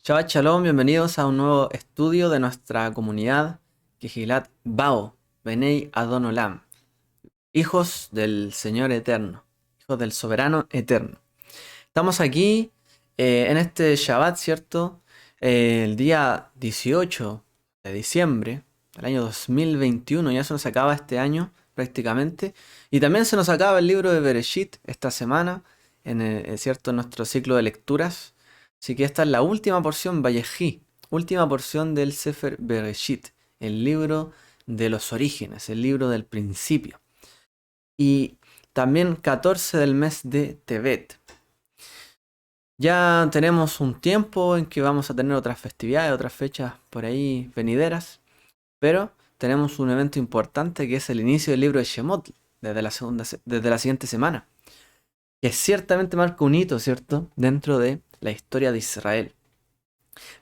Shabbat Shalom, bienvenidos a un nuevo estudio de nuestra comunidad Kehilat Bao, Benei Adon Olam, hijos del Señor Eterno, hijos del Soberano Eterno. Estamos aquí en este Shabbat, ¿cierto? El día 18 de diciembre del año 2021, ya se nos acaba este año prácticamente, y también se nos acaba el libro de Bereshit esta semana, ¿cierto? En nuestro ciclo de lecturas. Así que esta es la última porción, Vayejí, última porción del Sefer Bereshit, el libro de los orígenes, el libro del principio. Y también 14 del mes de Tevet. Ya tenemos un tiempo en que vamos a tener otras festividades, otras fechas por ahí venideras, pero tenemos un evento importante que es el inicio del libro de Shemot desde la siguiente semana, que ciertamente marca un hito, ¿cierto?, dentro de la historia de Israel.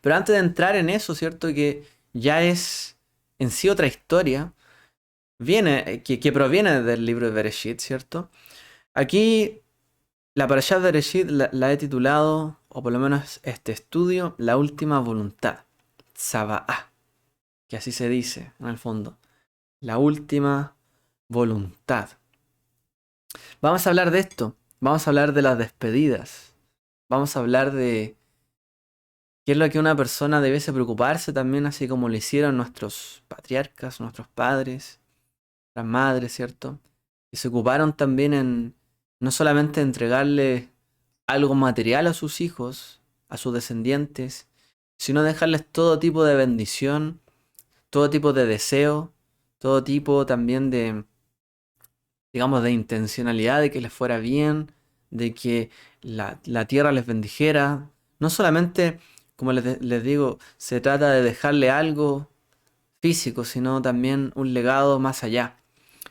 Pero antes de entrar en eso, ¿cierto?, que ya es en sí otra historia, que proviene del libro de Bereshit, ¿cierto? Aquí la Parashá de Bereshit la he titulado, o por lo menos este estudio, La última voluntad, Tzava'ah, que así se dice en el fondo, la última voluntad. Vamos a hablar de esto, vamos a hablar de las despedidas, vamos a hablar de qué es lo que una persona debiese preocuparse también, así como lo hicieron nuestros patriarcas, nuestros padres, las madres, ¿cierto? Que se ocuparon también en no solamente entregarle algo material a sus hijos, a sus descendientes, sino dejarles todo tipo de bendición, todo tipo de deseo, todo tipo también de, digamos, de intencionalidad de que les fuera bien, de que la tierra les bendijera. No solamente, como les digo, se trata de dejarle algo físico, sino también un legado más allá.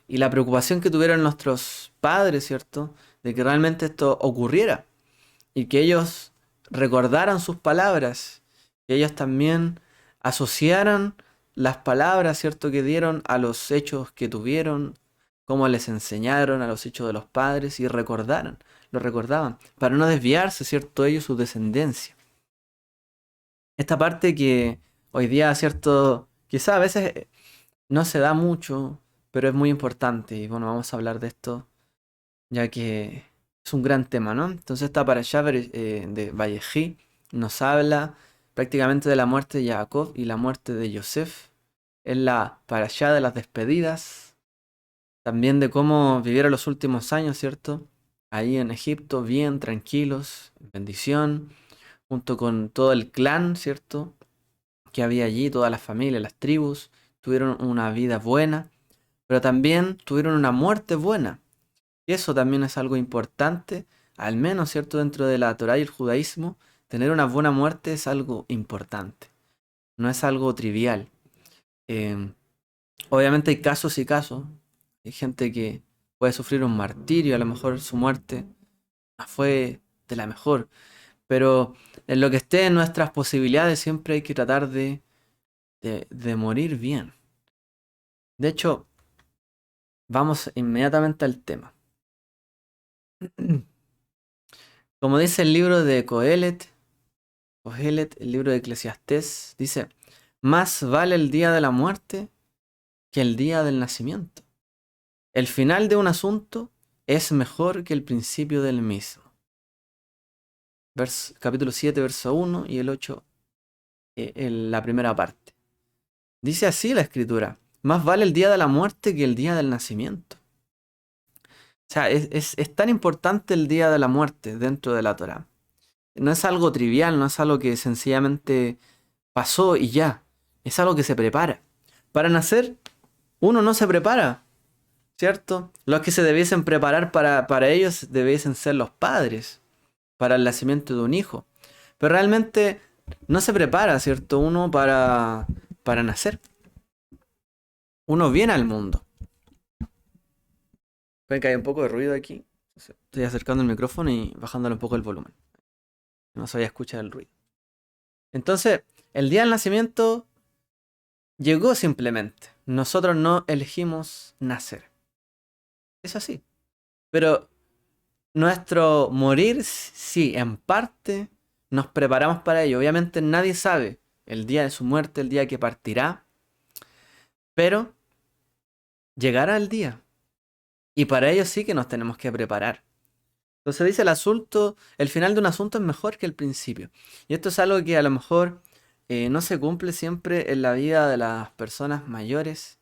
Y la preocupación que tuvieron nuestros padres, ¿cierto? De que realmente esto ocurriera y que ellos recordaran sus palabras, que ellos también asociaran las palabras, ¿cierto?, que dieron a los hechos que tuvieron, cómo les enseñaron a los hechos de los padres y recordaran, lo recordaban, para no desviarse, ¿cierto?, ellos, su descendencia. Esta parte que hoy día, ¿cierto?, quizá a veces no se da mucho, pero es muy importante y bueno, vamos a hablar de esto ya que es un gran tema, ¿no? Entonces esta parashá de Vayejí nos habla prácticamente de la muerte de Jacob y la muerte de Yosef. Es la parashá de las despedidas, también de cómo vivieron los últimos años, ¿cierto? Ahí en Egipto, bien, tranquilos, en bendición, junto con todo el clan, ¿cierto?, que había allí, todas las familias, las tribus, tuvieron una vida buena, pero también tuvieron una muerte buena. Y eso también es algo importante, al menos, ¿cierto? Dentro de la Torá y el judaísmo, tener una buena muerte es algo importante, no es algo trivial. Eh, Obviamente hay casos y casos, hay gente que puede sufrir un martirio, a lo mejor su muerte no fue de la mejor, pero en lo que esté en nuestras posibilidades siempre hay que tratar de morir bien. De hecho, vamos inmediatamente al tema. Como dice el libro de Cogelet, el libro de Eclesiastés, dice, más vale el día de la muerte que el día del nacimiento. El final de un asunto es mejor que el principio del mismo. Capítulo 7, verso 1 y el 8, en la primera parte. Dice así la escritura, más vale el día de la muerte que el día del nacimiento. O sea, es tan importante el día de la muerte dentro de la Torá. No es algo trivial, no es algo que sencillamente pasó y ya. Es algo que se prepara. Para nacer, uno no se prepara, ¿cierto? Los que se debiesen preparar para ellos debiesen ser los padres, para el nacimiento de un hijo. Pero realmente no se prepara, ¿cierto? Uno para nacer. Uno viene al mundo. Ven que hay un poco de ruido aquí. Estoy acercando el micrófono y bajándole un poco el volumen. No se vaya a escuchar el ruido. Entonces, el día del nacimiento llegó simplemente. Nosotros no elegimos nacer. Es así. Pero nuestro morir, sí, en parte, nos preparamos para ello. Obviamente nadie sabe el día de su muerte, el día que partirá, pero llegará el día. Y para ello sí que nos tenemos que preparar. Entonces dice el final de un asunto es mejor que el principio. Y esto es algo que a lo mejor no se cumple siempre en la vida de las personas mayores,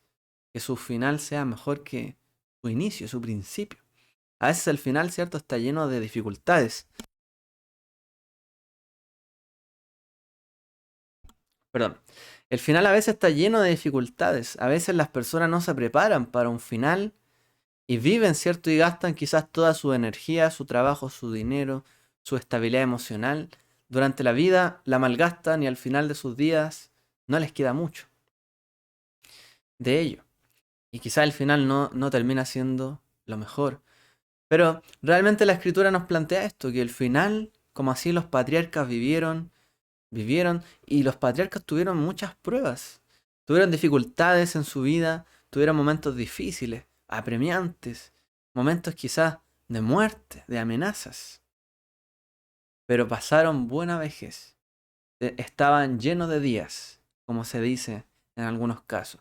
que su final sea mejor que su inicio, su principio. A veces el final, ¿cierto?, está lleno de dificultades. Perdón. El final a veces está lleno de dificultades. A veces las personas no se preparan para un final y viven, ¿cierto? Y gastan quizás toda su energía, su trabajo, su dinero, su estabilidad emocional. Durante la vida la malgastan y al final de sus días no les queda mucho de ello. Y quizás el final no termina siendo lo mejor. Pero realmente la escritura nos plantea esto, que el final, como así los patriarcas vivieron y los patriarcas tuvieron muchas pruebas. Tuvieron dificultades en su vida, tuvieron momentos difíciles, apremiantes, momentos quizás de muerte, de amenazas. Pero pasaron buena vejez. Estaban llenos de días, como se dice en algunos casos.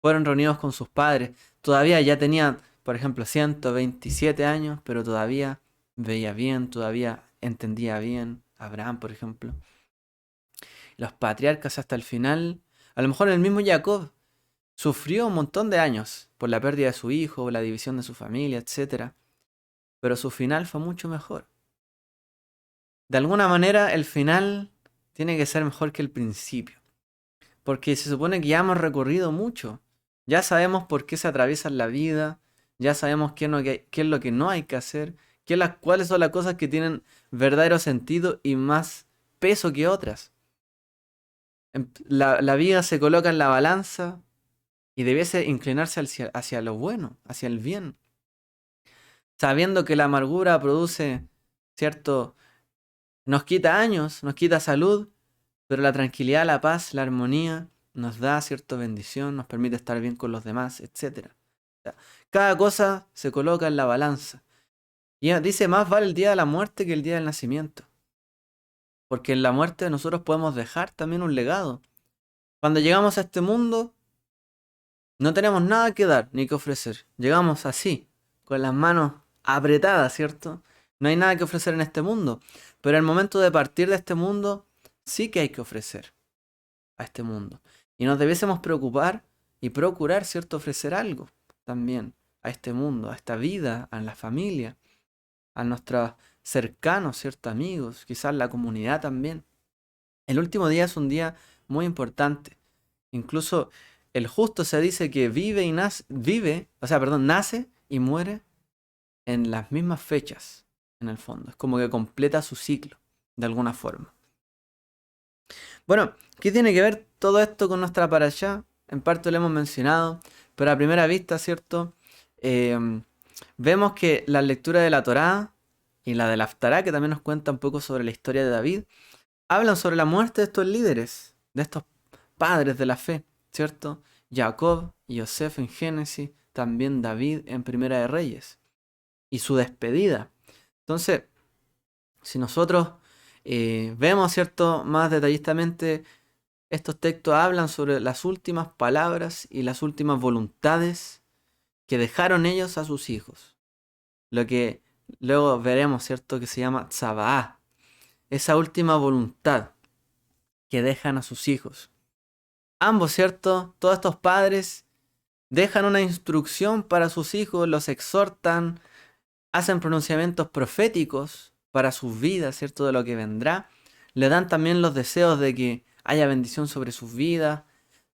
Fueron reunidos con sus padres. Todavía ya tenían, por ejemplo, 127 años, pero todavía veía bien, todavía entendía bien. Abraham, por ejemplo. Los patriarcas hasta el final, a lo mejor el mismo Jacob sufrió un montón de años por la pérdida de su hijo, la división de su familia, etc. Pero su final fue mucho mejor. De alguna manera el final tiene que ser mejor que el principio. Porque se supone que ya hemos recorrido mucho. Ya sabemos por qué se atraviesa la vida. Ya sabemos qué es lo que no hay que hacer. Cuáles son las cosas que tienen verdadero sentido y más peso que otras. La vida se coloca en la balanza y debiese inclinarse hacia lo bueno, hacia el bien. Sabiendo que la amargura produce, ¿cierto? Nos quita años, nos quita salud, pero la tranquilidad, la paz, la armonía nos da cierta bendición, nos permite estar bien con los demás, etc. Cada cosa se coloca en la balanza. Y dice, más vale el día de la muerte que el día del nacimiento. Porque en la muerte nosotros podemos dejar también un legado. Cuando llegamos a este mundo, no tenemos nada que dar ni que ofrecer. Llegamos así, con las manos apretadas, ¿cierto? No hay nada que ofrecer en este mundo. Pero al momento de partir de este mundo, sí que hay que ofrecer a este mundo. Y nos debiésemos preocupar y procurar, ¿cierto?, ofrecer algo también a este mundo, a esta vida, a la familia, a nuestros cercanos, ¿cierto?, amigos, quizás la comunidad también. El último día es un día muy importante. Incluso el justo se dice que nace y muere en las mismas fechas, en el fondo. Es como que completa su ciclo, de alguna forma. Bueno, ¿qué tiene que ver todo esto con nuestra parashá? En parte lo hemos mencionado, pero a primera vista, ¿cierto? Vemos que la lectura de la Torá y la del Haftará, que también nos cuenta un poco sobre la historia de David, hablan sobre la muerte de estos líderes, de estos padres de la fe, ¿cierto? Jacob y Yosef en Génesis, también David en Primera de Reyes, y su despedida. Entonces, si nosotros vemos, ¿cierto?, más detallistamente, estos textos hablan sobre las últimas palabras y las últimas voluntades que dejaron ellos a sus hijos. Lo que luego veremos, ¿cierto?, que se llama Tzava'á. Esa última voluntad que dejan a sus hijos. Ambos, ¿cierto? Todos estos padres dejan una instrucción para sus hijos, los exhortan, hacen pronunciamientos proféticos para sus vidas, ¿cierto?, de lo que vendrá. Le dan también los deseos de que haya bendición sobre sus vidas.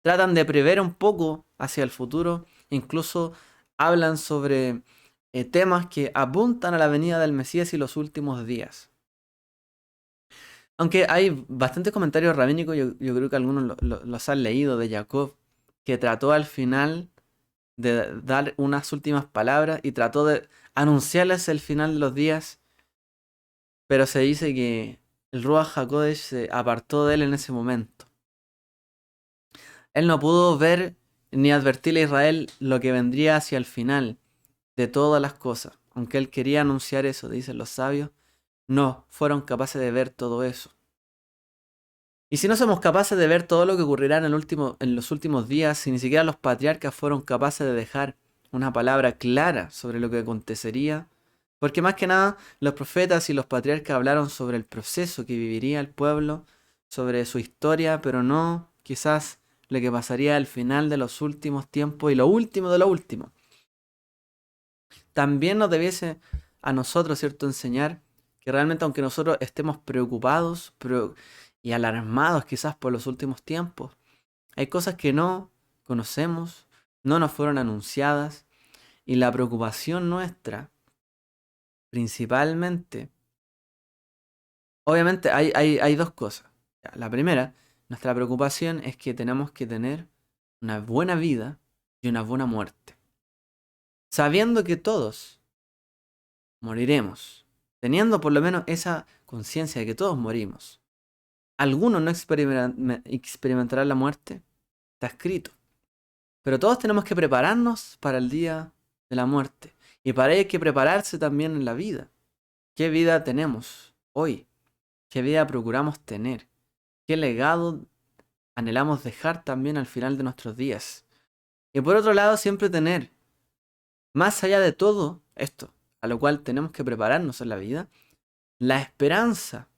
Tratan de prever un poco hacia el futuro. Incluso hablan sobre temas que apuntan a la venida del Mesías y los últimos días. Aunque hay bastantes comentarios rabínicos, yo creo que algunos los han leído de Jacob, que trató al final de dar unas últimas palabras y trató de anunciarles el final de los días, pero se dice que el Ruach HaKodesh se apartó de él en ese momento. Él no pudo ver ni advertirle a Israel lo que vendría hacia el final de todas las cosas. Aunque él quería anunciar eso, dicen los sabios, no fueron capaces de ver todo eso. Y si no somos capaces de ver todo lo que ocurrirá en los últimos días, si ni siquiera los patriarcas fueron capaces de dejar una palabra clara sobre lo que acontecería, porque más que nada los profetas y los patriarcas hablaron sobre el proceso que viviría el pueblo, sobre su historia, pero no quizás lo que pasaría al final de los últimos tiempos y lo último de lo último. También nos debiese a nosotros, ¿cierto?, enseñar que realmente aunque nosotros estemos preocupados y alarmados quizás por los últimos tiempos, hay cosas que no conocemos, no nos fueron anunciadas y la preocupación nuestra, principalmente, obviamente hay dos cosas. La primera, nuestra preocupación es que tenemos que tener una buena vida y una buena muerte, sabiendo que todos moriremos, teniendo por lo menos esa conciencia de que todos morimos. Algunos no experimentarán la muerte, está escrito. Pero todos tenemos que prepararnos para el día de la muerte. Y para ello hay que prepararse también en la vida. ¿Qué vida tenemos hoy? ¿Qué vida procuramos tener? ¿Qué legado anhelamos dejar también al final de nuestros días? Y por otro lado, siempre tener, más allá de todo esto, a lo cual tenemos que prepararnos en la vida, la esperanza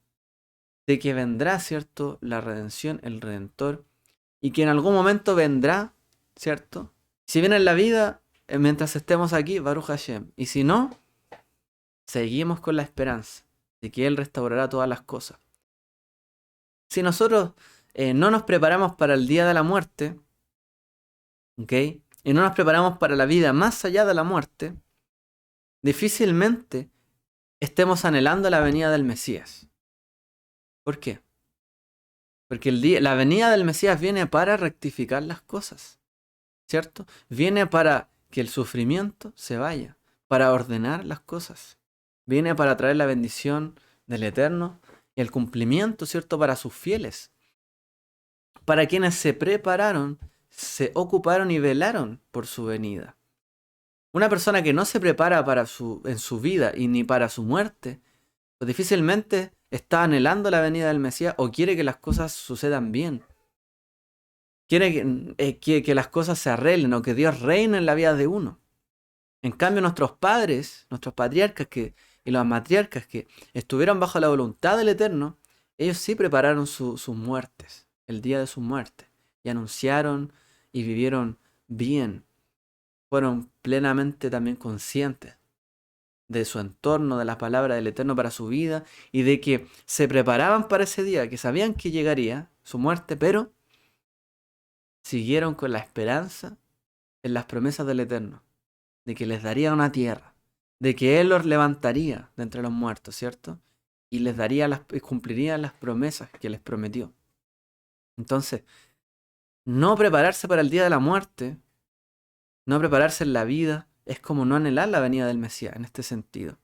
de que vendrá, ¿cierto?, la redención, el Redentor, y que en algún momento vendrá, ¿cierto? Si viene en la vida, mientras estemos aquí, Baruch Hashem. Y si no, seguimos con la esperanza de que Él restaurará todas las cosas. Si nosotros no nos preparamos para el día de la muerte, ¿ok? Y no nos preparamos para la vida más allá de la muerte, difícilmente estemos anhelando la venida del Mesías. ¿Por qué? Porque la venida del Mesías viene para rectificar las cosas, ¿cierto? Viene para que el sufrimiento se vaya, para ordenar las cosas. Viene para traer la bendición del Eterno y el cumplimiento, ¿cierto?, para sus fieles. Para quienes se prepararon, se ocuparon y velaron por su venida. Una persona que no se prepara en su vida y ni para su muerte, pues difícilmente está anhelando la venida del Mesías o quiere que las cosas sucedan bien. Quiere que las cosas se arreglen o que Dios reine en la vida de uno. En cambio, nuestros padres, nuestros patriarcas y los matriarcas que estuvieron bajo la voluntad del Eterno, ellos sí prepararon sus muertes, el día de su muerte, y anunciaron y vivieron bien. Fueron plenamente también conscientes de su entorno, de la palabra del Eterno para su vida, y de que se preparaban para ese día, que sabían que llegaría su muerte, pero siguieron con la esperanza en las promesas del Eterno, de que les daría una tierra, de que Él los levantaría de entre los muertos, ¿cierto? Y les daría cumpliría las promesas que les prometió. Entonces, no prepararse para el día de la muerte, no prepararse en la vida, es como no anhelar la venida del Mesías en este sentido.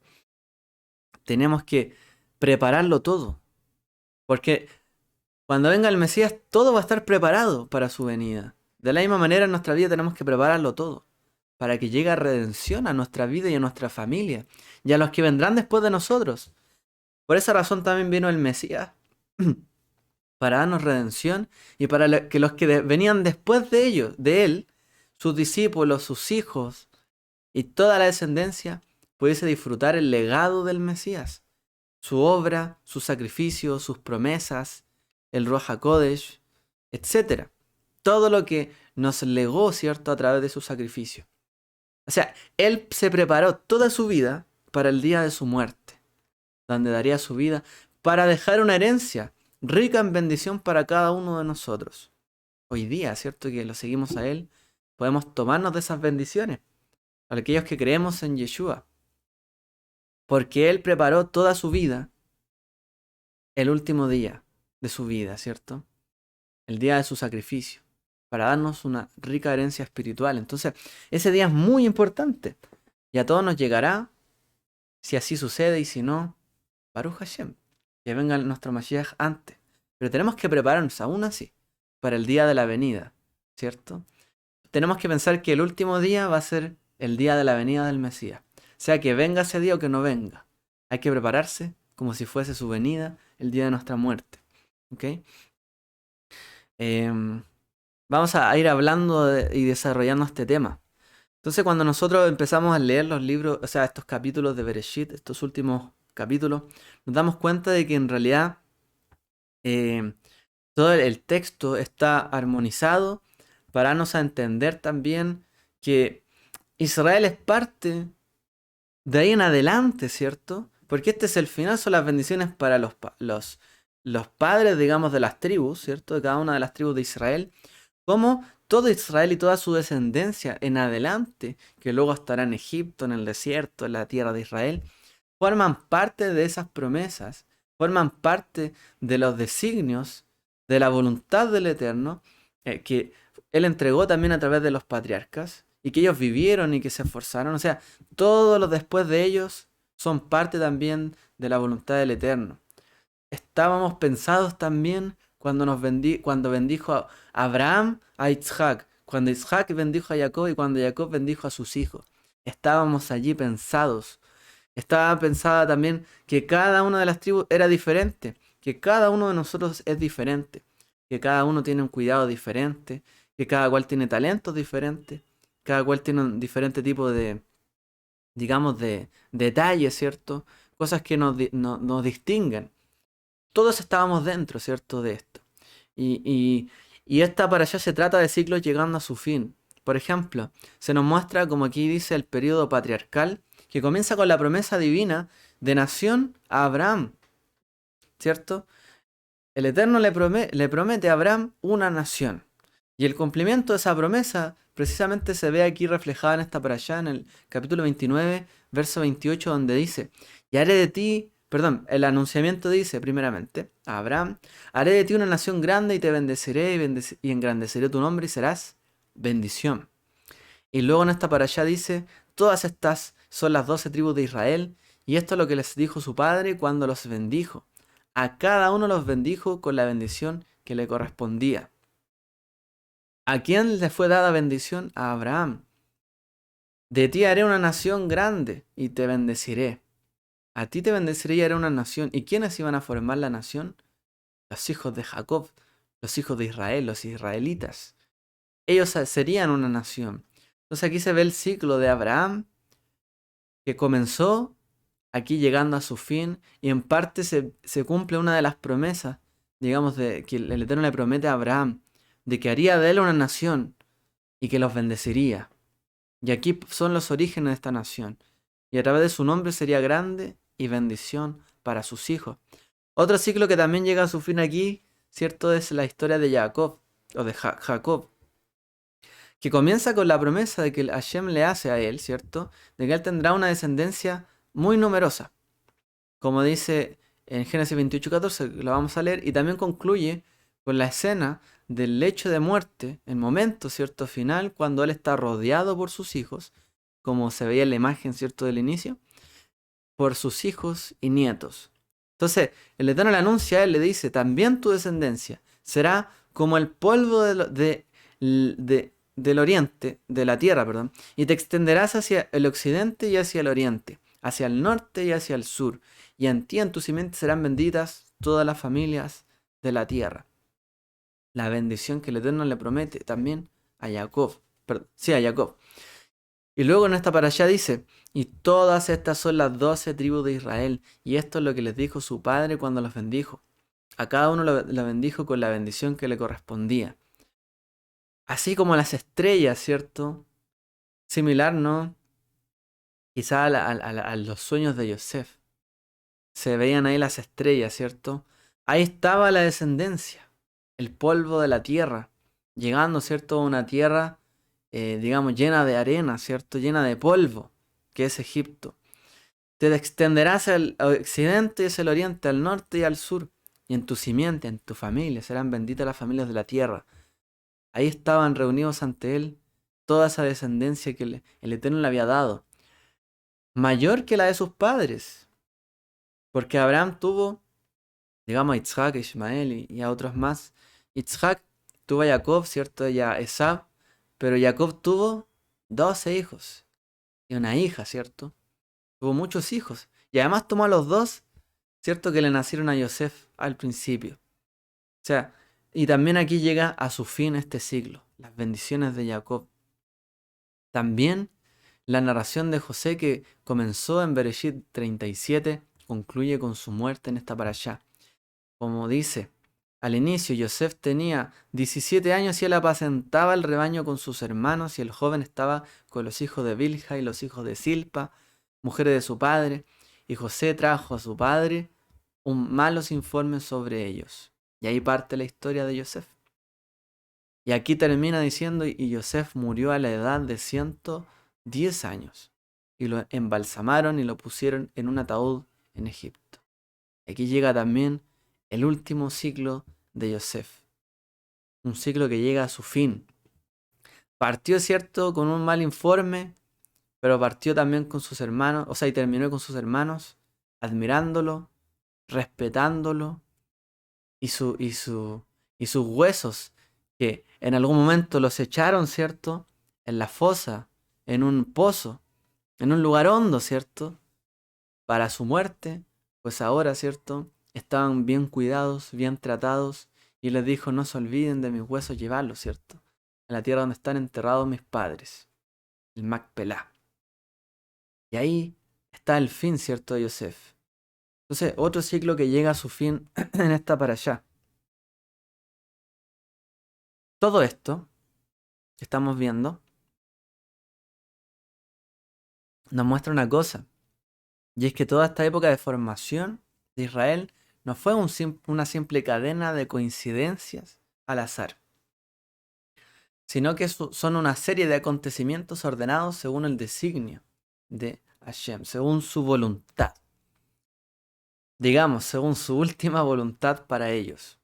Tenemos que prepararlo todo, porque cuando venga el Mesías, todo va a estar preparado para su venida. De la misma manera, en nuestra vida tenemos que prepararlo todo, para que llegue redención a nuestra vida y a nuestra familia, y a los que vendrán después de nosotros. Por esa razón también vino el Mesías, para darnos redención, y para que los que venían después de ellos, de él, sus discípulos, sus hijos, y toda la descendencia, pudiese disfrutar el legado del Mesías, su obra, su sacrificio, sus promesas, el Ruach HaKodesh, etc. Todo lo que nos legó, ¿cierto?, a través de su sacrificio. O sea, Él se preparó toda su vida para el día de su muerte, donde daría su vida para dejar una herencia rica en bendición para cada uno de nosotros. Hoy día, ¿cierto?, que lo seguimos a Él, podemos tomarnos de esas bendiciones, para aquellos que creemos en Yeshua, porque Él preparó toda su vida, el último día de su vida, ¿cierto?, el día de su sacrificio, para darnos una rica herencia espiritual. Entonces, ese día es muy importante. Y a todos nos llegará, si así sucede, y si no, Baruch Hashem, que venga nuestro Mashiach antes. Pero tenemos que prepararnos aún así para el día de la venida, ¿cierto? Tenemos que pensar que el último día va a ser el día de la venida del Mesías. Sea que venga ese día o que no venga. Hay que prepararse como si fuese su venida, el día de nuestra muerte. ¿Ok? Em, Vamos a ir hablando y desarrollando este tema. Entonces, cuando nosotros empezamos a leer los libros, o sea, estos capítulos de Bereshit, estos últimos capítulos, nos damos cuenta de que en realidad em, todo el texto está armonizado para darnos a entender también que Israel es parte de ahí en adelante, ¿cierto? Porque este es el final, son las bendiciones para los padres, digamos, de las tribus, ¿cierto? De cada una de las tribus de Israel. Como todo Israel y toda su descendencia en adelante, que luego estará en Egipto, en el desierto, en la tierra de Israel, forman parte de esas promesas, forman parte de los designios, de la voluntad del Eterno, que Él entregó también a través de los patriarcas, y que ellos vivieron y que se esforzaron. O sea, todos los después de ellos son parte también de la voluntad del Eterno. Estábamos pensados también cuando bendijo a Abraham a Isaac, cuando Isaac bendijo a Jacob y cuando Jacob bendijo a sus hijos. Estábamos allí pensados. Estaba pensada también que cada una de las tribus era diferente, que cada uno de nosotros es diferente, que cada uno tiene un cuidado diferente, que cada cual tiene talentos diferentes, cada cual tiene un diferente tipo de, digamos, de detalles, ¿cierto? Cosas que nos distinguen. Todos estábamos dentro, ¿cierto? De esto. Y esta para allá se trata de ciclos llegando a su fin. Por ejemplo, se nos muestra, como aquí dice, el periodo patriarcal, que comienza con la promesa divina de nación a Abraham, ¿cierto? El Eterno le promete a Abraham una nación. Y el cumplimiento de esa promesa precisamente se ve aquí reflejada en esta para allá, en el capítulo 29, verso 28, donde dice, y haré de ti, perdón, el anunciamiento dice primeramente a Abraham, haré de ti una nación grande y te bendeciré y engrandeceré tu nombre y serás bendición. Y luego en esta para allá dice, todas estas son las 12 tribus de Israel, y esto es lo que les dijo su padre cuando los bendijo. A cada uno los bendijo con la bendición que le correspondía. ¿A quién le fue dada bendición? A Abraham. De ti haré una nación grande y te bendeciré. A ti te bendeciré y haré una nación. ¿Y quiénes iban a formar la nación? Los hijos de Jacob, los hijos de Israel, los israelitas. Ellos serían una nación. Entonces aquí se ve el ciclo de Abraham que comenzó aquí llegando a su fin y en parte se cumple una de las promesas, digamos, de que el Eterno le promete a Abraham, de que haría de él una nación y que los bendeciría. Y aquí son los orígenes de esta nación. Y a través de su nombre sería grande y bendición para sus hijos. Otro ciclo que también llega a su fin aquí, ¿cierto? Es la historia de Jacob, o de Jacob, que comienza con la promesa de que Hashem le hace a él, ¿cierto? De que él tendrá una descendencia muy numerosa. Como dice en Génesis 28:14, lo vamos a leer, y también concluye con la escena del lecho de muerte, el momento, ¿cierto? Final, cuando él está rodeado por sus hijos, como se veía en la imagen, ¿cierto? Del inicio, por sus hijos y nietos. Entonces, el Eterno le anuncia a él, le dice, también tu descendencia será como el polvo del oriente, de la tierra, perdón, y te extenderás hacia el occidente y hacia el oriente, hacia el norte y hacia el sur, y en ti, en tu simiente serán benditas todas las familias de la tierra. La bendición que el Eterno le promete también a Jacob, perdón, sí, a Jacob. Y luego en esta para allá dice, y todas estas son las 12 tribus de Israel, y esto es lo que les dijo su padre cuando los bendijo. A cada uno lo bendijo con la bendición que le correspondía. Así como las estrellas, ¿cierto? Similar, ¿no? Quizá a los sueños de Yosef. Se veían ahí las estrellas, ¿cierto? Ahí estaba la descendencia, el polvo de la tierra, llegando, ¿cierto? A una tierra, digamos, llena de arena, ¿cierto? Llena de polvo, que es Egipto. Te extenderás al occidente y hacia el oriente, al norte y al sur. Y en tu simiente, en tu familia, serán benditas las familias de la tierra. Ahí estaban reunidos ante él toda esa descendencia que el Eterno le había dado. Mayor que la de sus padres. Porque Abraham tuvo, digamos, a Isaac, a Ismael y a otros más. Isaac tuvo a Jacob, ¿cierto? Y a Esab. Pero Jacob tuvo 12 hijos. Y una hija, ¿cierto? Tuvo muchos hijos. Y además tomó a los dos, ¿cierto? Que le nacieron a Yosef al principio. O sea, Y también aquí llega a su fin este siglo, las bendiciones de Jacob. También la narración de José que comenzó en Bereshit 37 concluye con su muerte en esta parashá. Como dice, al inicio Yosef tenía 17 años y él apacentaba el rebaño con sus hermanos y el joven estaba con los hijos de Bilha y los hijos de Silpa, mujeres de su padre, y José trajo a su padre malos informes sobre ellos. Y ahí parte la historia de Yosef. Y aquí termina diciendo, y Yosef murió a la edad de 110 años. Y lo embalsamaron y lo pusieron en un ataúd en Egipto. Aquí llega también el último ciclo de Yosef. Un ciclo que llega a su fin. Partió, cierto, con un mal informe, pero partió también con sus hermanos, o sea, y terminó con sus hermanos, admirándolo, respetándolo, y sus huesos, que en algún momento los echaron, ¿cierto? En la fosa, en un pozo, en un lugar hondo, ¿cierto? Para su muerte, pues ahora, ¿cierto? Estaban bien cuidados, bien tratados, y les dijo, no se olviden de mis huesos, llevarlos, ¿cierto? A la tierra donde están enterrados mis padres, el Macpelá. Y ahí está el fin, ¿cierto? De Yosef. Entonces, otro ciclo que llega a su fin en esta parashá. Todo esto que estamos viendo nos muestra una cosa, y es que toda esta época de formación de Israel no fue una simple cadena de coincidencias al azar, sino que son una serie de acontecimientos ordenados según el designio de Hashem, según su voluntad, digamos, según su última voluntad para ellos.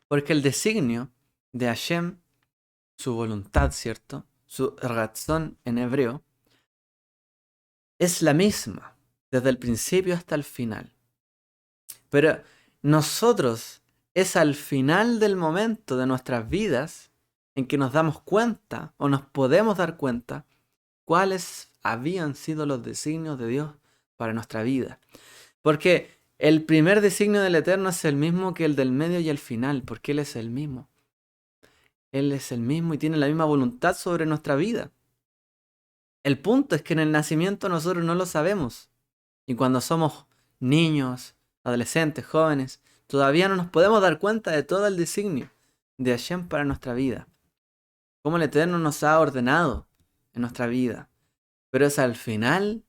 Porque el designio de Hashem, su voluntad, ¿cierto? Su razón en hebreo, es la misma desde el principio hasta el final. Pero nosotros es al final del momento de nuestras vidas en que nos damos cuenta o nos podemos dar cuenta cuáles habían sido los designios de Dios para nuestra vida. Porque el primer designio del Eterno es el mismo que el del medio y el final, porque Él es el mismo. Él es el mismo y tiene la misma voluntad sobre nuestra vida. El punto es que en el nacimiento nosotros no lo sabemos. Y cuando somos niños, adolescentes, jóvenes, todavía no nos podemos dar cuenta de todo el designio de Hashem para nuestra vida. Cómo el Eterno nos ha ordenado en nuestra vida. Pero es al final,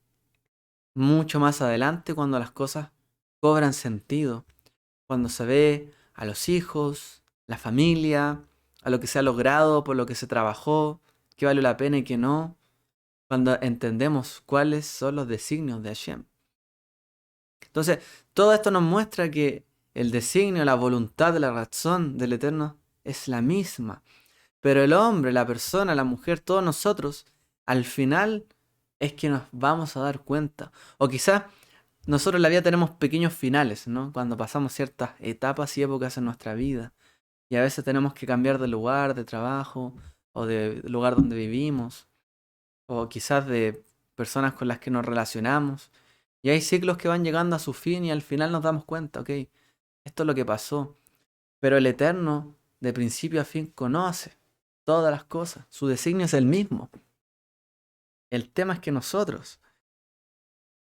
mucho más adelante, cuando las cosas cobran sentido. Cuando se ve a los hijos, la familia, a lo que se ha logrado, por lo que se trabajó, qué vale la pena y qué no. Cuando entendemos cuáles son los designios de Hashem. Entonces, todo esto nos muestra que el designio, la voluntad, la razón del Eterno es la misma. Pero el hombre, la persona, la mujer, todos nosotros, al final es que nos vamos a dar cuenta. O quizás nosotros en la vida tenemos pequeños finales, ¿no? Cuando pasamos ciertas etapas y épocas en nuestra vida. Y a veces tenemos que cambiar de lugar, de trabajo, o de lugar donde vivimos, o quizás de personas con las que nos relacionamos. Y hay ciclos que van llegando a su fin y al final nos damos cuenta, ok, esto es lo que pasó. Pero el Eterno, de principio a fin, conoce todas las cosas. Su designio es el mismo. El tema es que nosotros,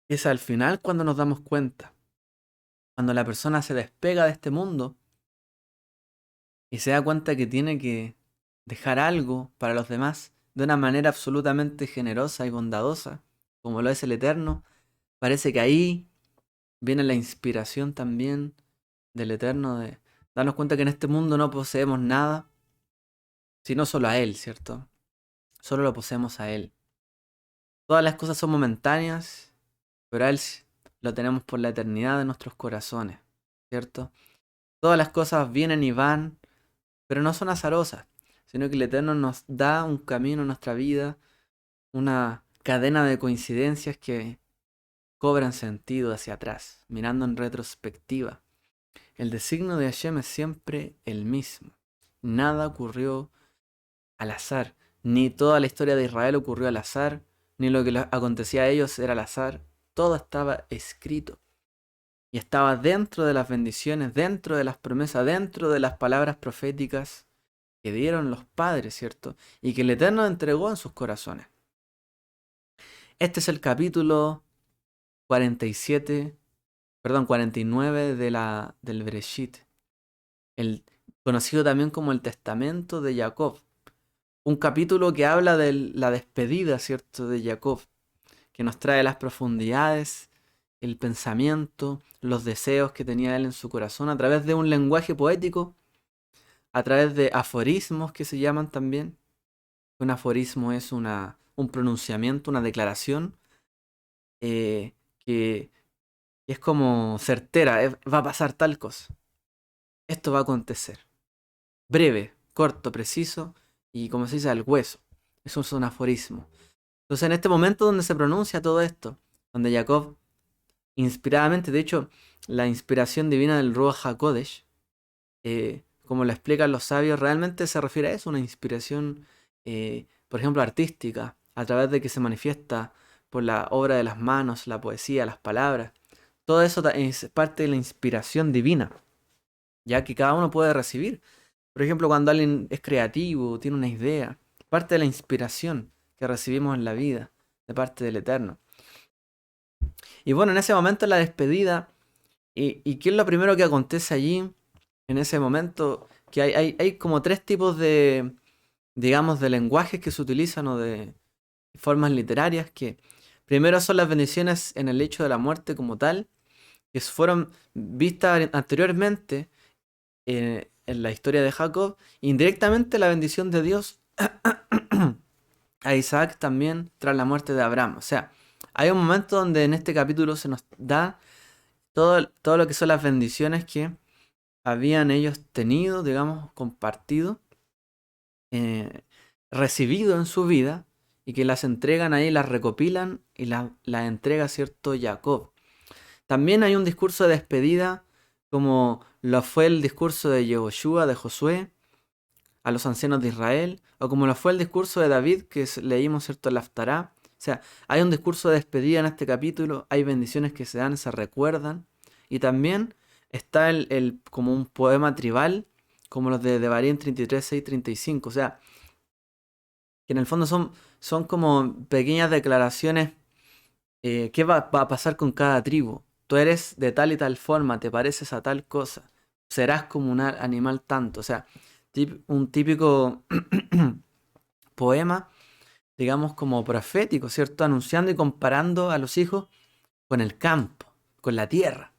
es al final cuando nos damos cuenta. Cuando la persona se despega de este mundo y se da cuenta que tiene que dejar algo para los demás de una manera absolutamente generosa y bondadosa, como lo es el Eterno, parece que ahí viene la inspiración también del Eterno de darnos cuenta que en este mundo no poseemos nada, sino solo a Él, ¿cierto? Solo lo poseemos a Él. Todas las cosas son momentáneas, pero a Él lo tenemos por la eternidad de nuestros corazones, ¿cierto? Todas las cosas vienen y van, pero no son azarosas, sino que el Eterno nos da un camino en nuestra vida, una cadena de coincidencias que cobran sentido hacia atrás, mirando en retrospectiva. El designio de Hashem es siempre el mismo. Nada ocurrió al azar. Ni toda la historia de Israel ocurrió al azar, ni lo que les acontecía a ellos era al azar. Todo estaba escrito. y estaba dentro de las bendiciones, dentro de las promesas, dentro de las palabras proféticas que dieron los padres, ¿cierto? Y que el Eterno entregó en sus corazones. Este es el capítulo 47, perdón, 49 del Bereshit, el, conocido también como el Testamento de Jacob. Un capítulo que habla de la despedida, ¿cierto?, de Jacob, que nos trae las profundidades, el pensamiento, los deseos que tenía él en su corazón a través de un lenguaje poético, a través de aforismos que se llaman también. Un aforismo es un pronunciamiento, una declaración que es como certera, va a pasar tal cosa. Esto va a acontecer. Breve, corto, preciso y como se dice al hueso. Eso es un aforismo. Entonces en este momento donde se pronuncia todo esto, donde Jacob inspiradamente, de hecho, la inspiración divina del Ruach HaKodesh, como lo explican los sabios, realmente se refiere a eso, una inspiración, por ejemplo, artística, a través de que se manifiesta por la obra de las manos, la poesía, las palabras. Todo eso es parte de la inspiración divina, ya que cada uno puede recibir. Por ejemplo, cuando alguien es creativo, tiene una idea, parte de la inspiración que recibimos en la vida, de parte del Eterno. Y bueno, en ese momento la despedida, ¿y qué es lo primero que acontece allí? En ese momento, que hay como tres tipos de, digamos, de lenguajes que se utilizan o de formas literarias, que primero son las bendiciones en el hecho de la muerte como tal, que fueron vistas anteriormente en la historia de Jacob, indirectamente la bendición de Dios a Isaac también tras la muerte de Abraham. O sea, hay un momento donde en este capítulo se nos da todo lo que son las bendiciones que habían ellos tenido, digamos, compartido, eh, recibido en su vida, y que las entregan ahí, las recopilan y las entrega, ¿cierto?, Jacob. También hay un discurso de despedida, como lo fue el discurso de Yehoshua, de Josué, a los ancianos de Israel, o como lo fue el discurso de David, que leímos, ¿cierto?, en la Haftará. O sea, hay un discurso de despedida en este capítulo, hay bendiciones que se dan, se recuerdan, y también está como un poema tribal, como los de Devarim 33, 6, 35. O sea, que en el fondo son como pequeñas declaraciones. ¿Qué va a pasar con cada tribu? Tú eres de tal y tal forma, te pareces a tal cosa, serás como un animal tanto. O sea, un típico poema, digamos, como profético, ¿cierto? Anunciando y comparando a los hijos con el campo, con la tierra.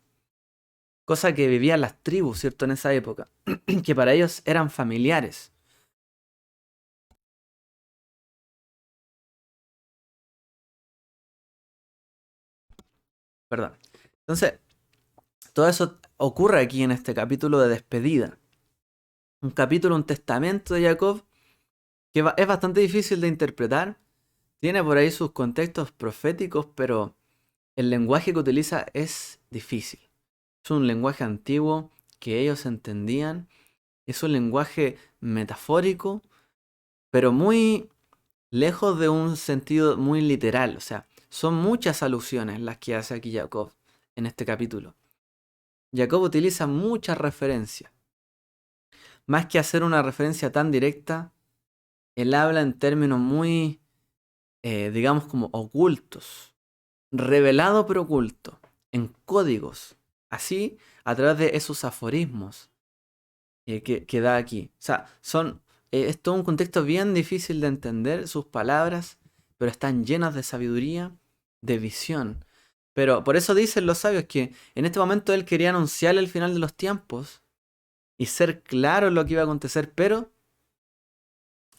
Cosa que vivían las tribus, ¿cierto? En esa época, que para ellos eran familiares. Perdón. Entonces, todo eso ocurre aquí en este capítulo de despedida. Un capítulo, un testamento de Jacob, que es bastante difícil de interpretar. Tiene por ahí sus contextos proféticos, pero el lenguaje que utiliza es difícil. Es un lenguaje antiguo que ellos entendían. Es un lenguaje metafórico, pero muy lejos de un sentido muy literal. O sea, son muchas alusiones las que hace aquí Jacob en este capítulo. Jacob utiliza muchas referencias. Más que hacer una referencia tan directa, él habla en términos muy, digamos, como ocultos. Revelado pero oculto. En códigos. Así, a través de esos aforismos que da aquí. O sea, es todo un contexto bien difícil de entender sus palabras, pero están llenas de sabiduría, de visión. Pero por eso dicen los sabios que en este momento él quería anunciar el final de los tiempos y ser claro en lo que iba a acontecer, pero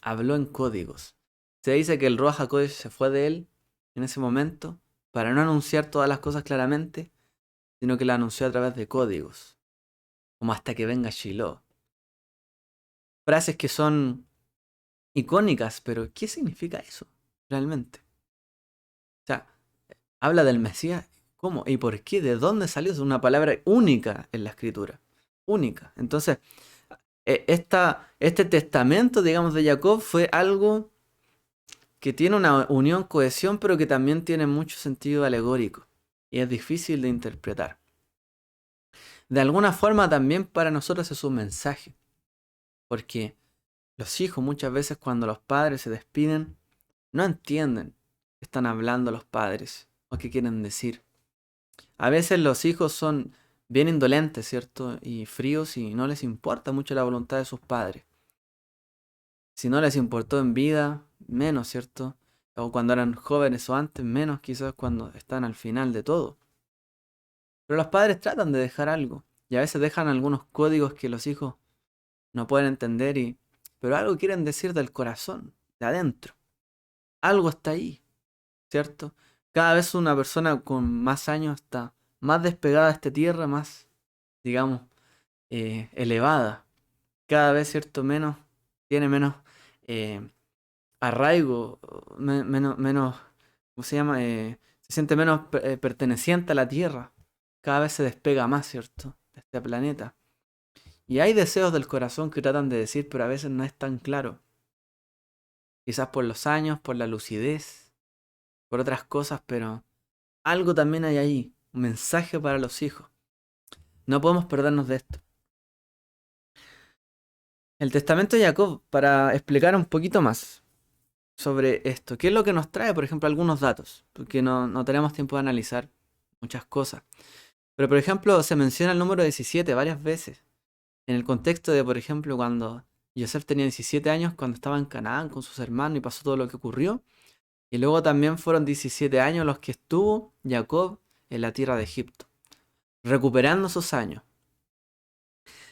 habló en códigos. Se dice que el Ruach HaKodesh se fue de él en ese momento para no anunciar todas las cosas claramente, sino que la anunció a través de códigos, como hasta que venga Shiloh. Frases que son icónicas, pero ¿qué significa eso realmente? O sea, habla del Mesías, ¿cómo? ¿Y por qué? ¿De dónde salió? Es una palabra única en la escritura, única. Entonces, este testamento, digamos, de Jacob fue algo que tiene una unión, cohesión, pero que también tiene mucho sentido alegórico y es difícil de interpretar. De alguna forma también para nosotros es un mensaje, porque los hijos muchas veces cuando los padres se despiden no entienden qué están hablando los padres o qué quieren decir. A veces los hijos son bien indolentes, ¿cierto? Y fríos y no les importa mucho la voluntad de sus padres. Si no les importó en vida, menos, ¿cierto? O cuando eran jóvenes o antes, menos quizás cuando están al final de todo. Pero los padres tratan de dejar algo y a veces dejan algunos códigos que los hijos no pueden entender pero algo quieren decir del corazón, de adentro. Algo está ahí, ¿cierto? Cada vez una persona con más años está más despegada de esta tierra, más, digamos, elevada. Cada vez, ¿cierto? Tiene menos eh, arraigo, menos, ¿cómo se llama? Se siente menos perteneciente a la tierra. Cada vez se despega más, ¿cierto? De este planeta. Y hay deseos del corazón que tratan de decir, pero a veces no es tan claro. Quizás por los años, por la lucidez, por otras cosas, pero algo también hay ahí, un mensaje para los hijos. No podemos perdernos de esto. El testamento de Jacob, para explicar un poquito más sobre esto, ¿qué es lo que nos trae? Por ejemplo, algunos datos, porque no tenemos tiempo de analizar muchas cosas. Pero, por ejemplo, se menciona el número 17 varias veces, en el contexto de, por ejemplo, cuando Yosef tenía 17 años, cuando estaba en Canaán con sus hermanos y pasó todo lo que ocurrió. Y luego también fueron 17 años los que estuvo Jacob en la tierra de Egipto, recuperando sus años.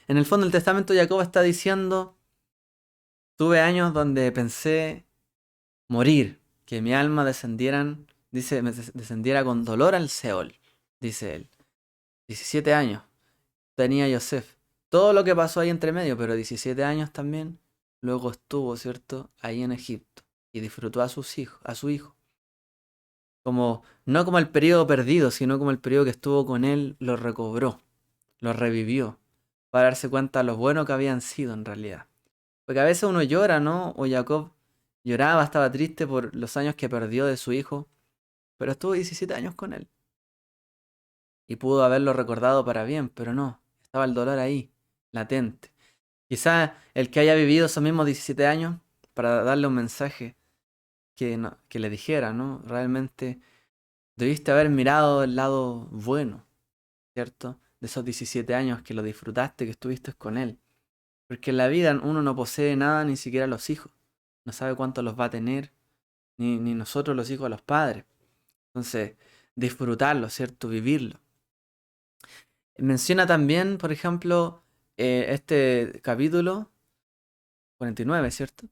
En el fondo el testamento de Jacob está diciendo, tuve años donde pensé morir, que mi alma descendiera con dolor al Seol, dice él. 17 años tenía Yosef. Todo lo que pasó ahí entre medio, pero 17 años también. Luego estuvo, ¿cierto? Ahí en Egipto. Y disfrutó a su hijo. No como el periodo perdido, sino como el periodo que estuvo con él, lo recobró, lo revivió, para darse cuenta de lo bueno que habían sido en realidad. Porque a veces uno llora, ¿no? O Jacob lloraba, estaba triste por los años que perdió de su hijo, pero estuvo 17 años con él. Y pudo haberlo recordado para bien, pero no, estaba el dolor ahí, latente. Quizás el que haya vivido esos mismos 17 años, para darle un mensaje que le dijera, ¿no? Realmente debiste haber mirado el lado bueno, ¿cierto? De esos 17 años que lo disfrutaste, que estuviste con él. Porque en la vida uno no posee nada, ni siquiera los hijos. No sabe cuánto los va a tener, ni nosotros los hijos a los padres. Entonces, disfrutarlo, ¿cierto? Vivirlo. Menciona también, por ejemplo, este capítulo 49, ¿cierto?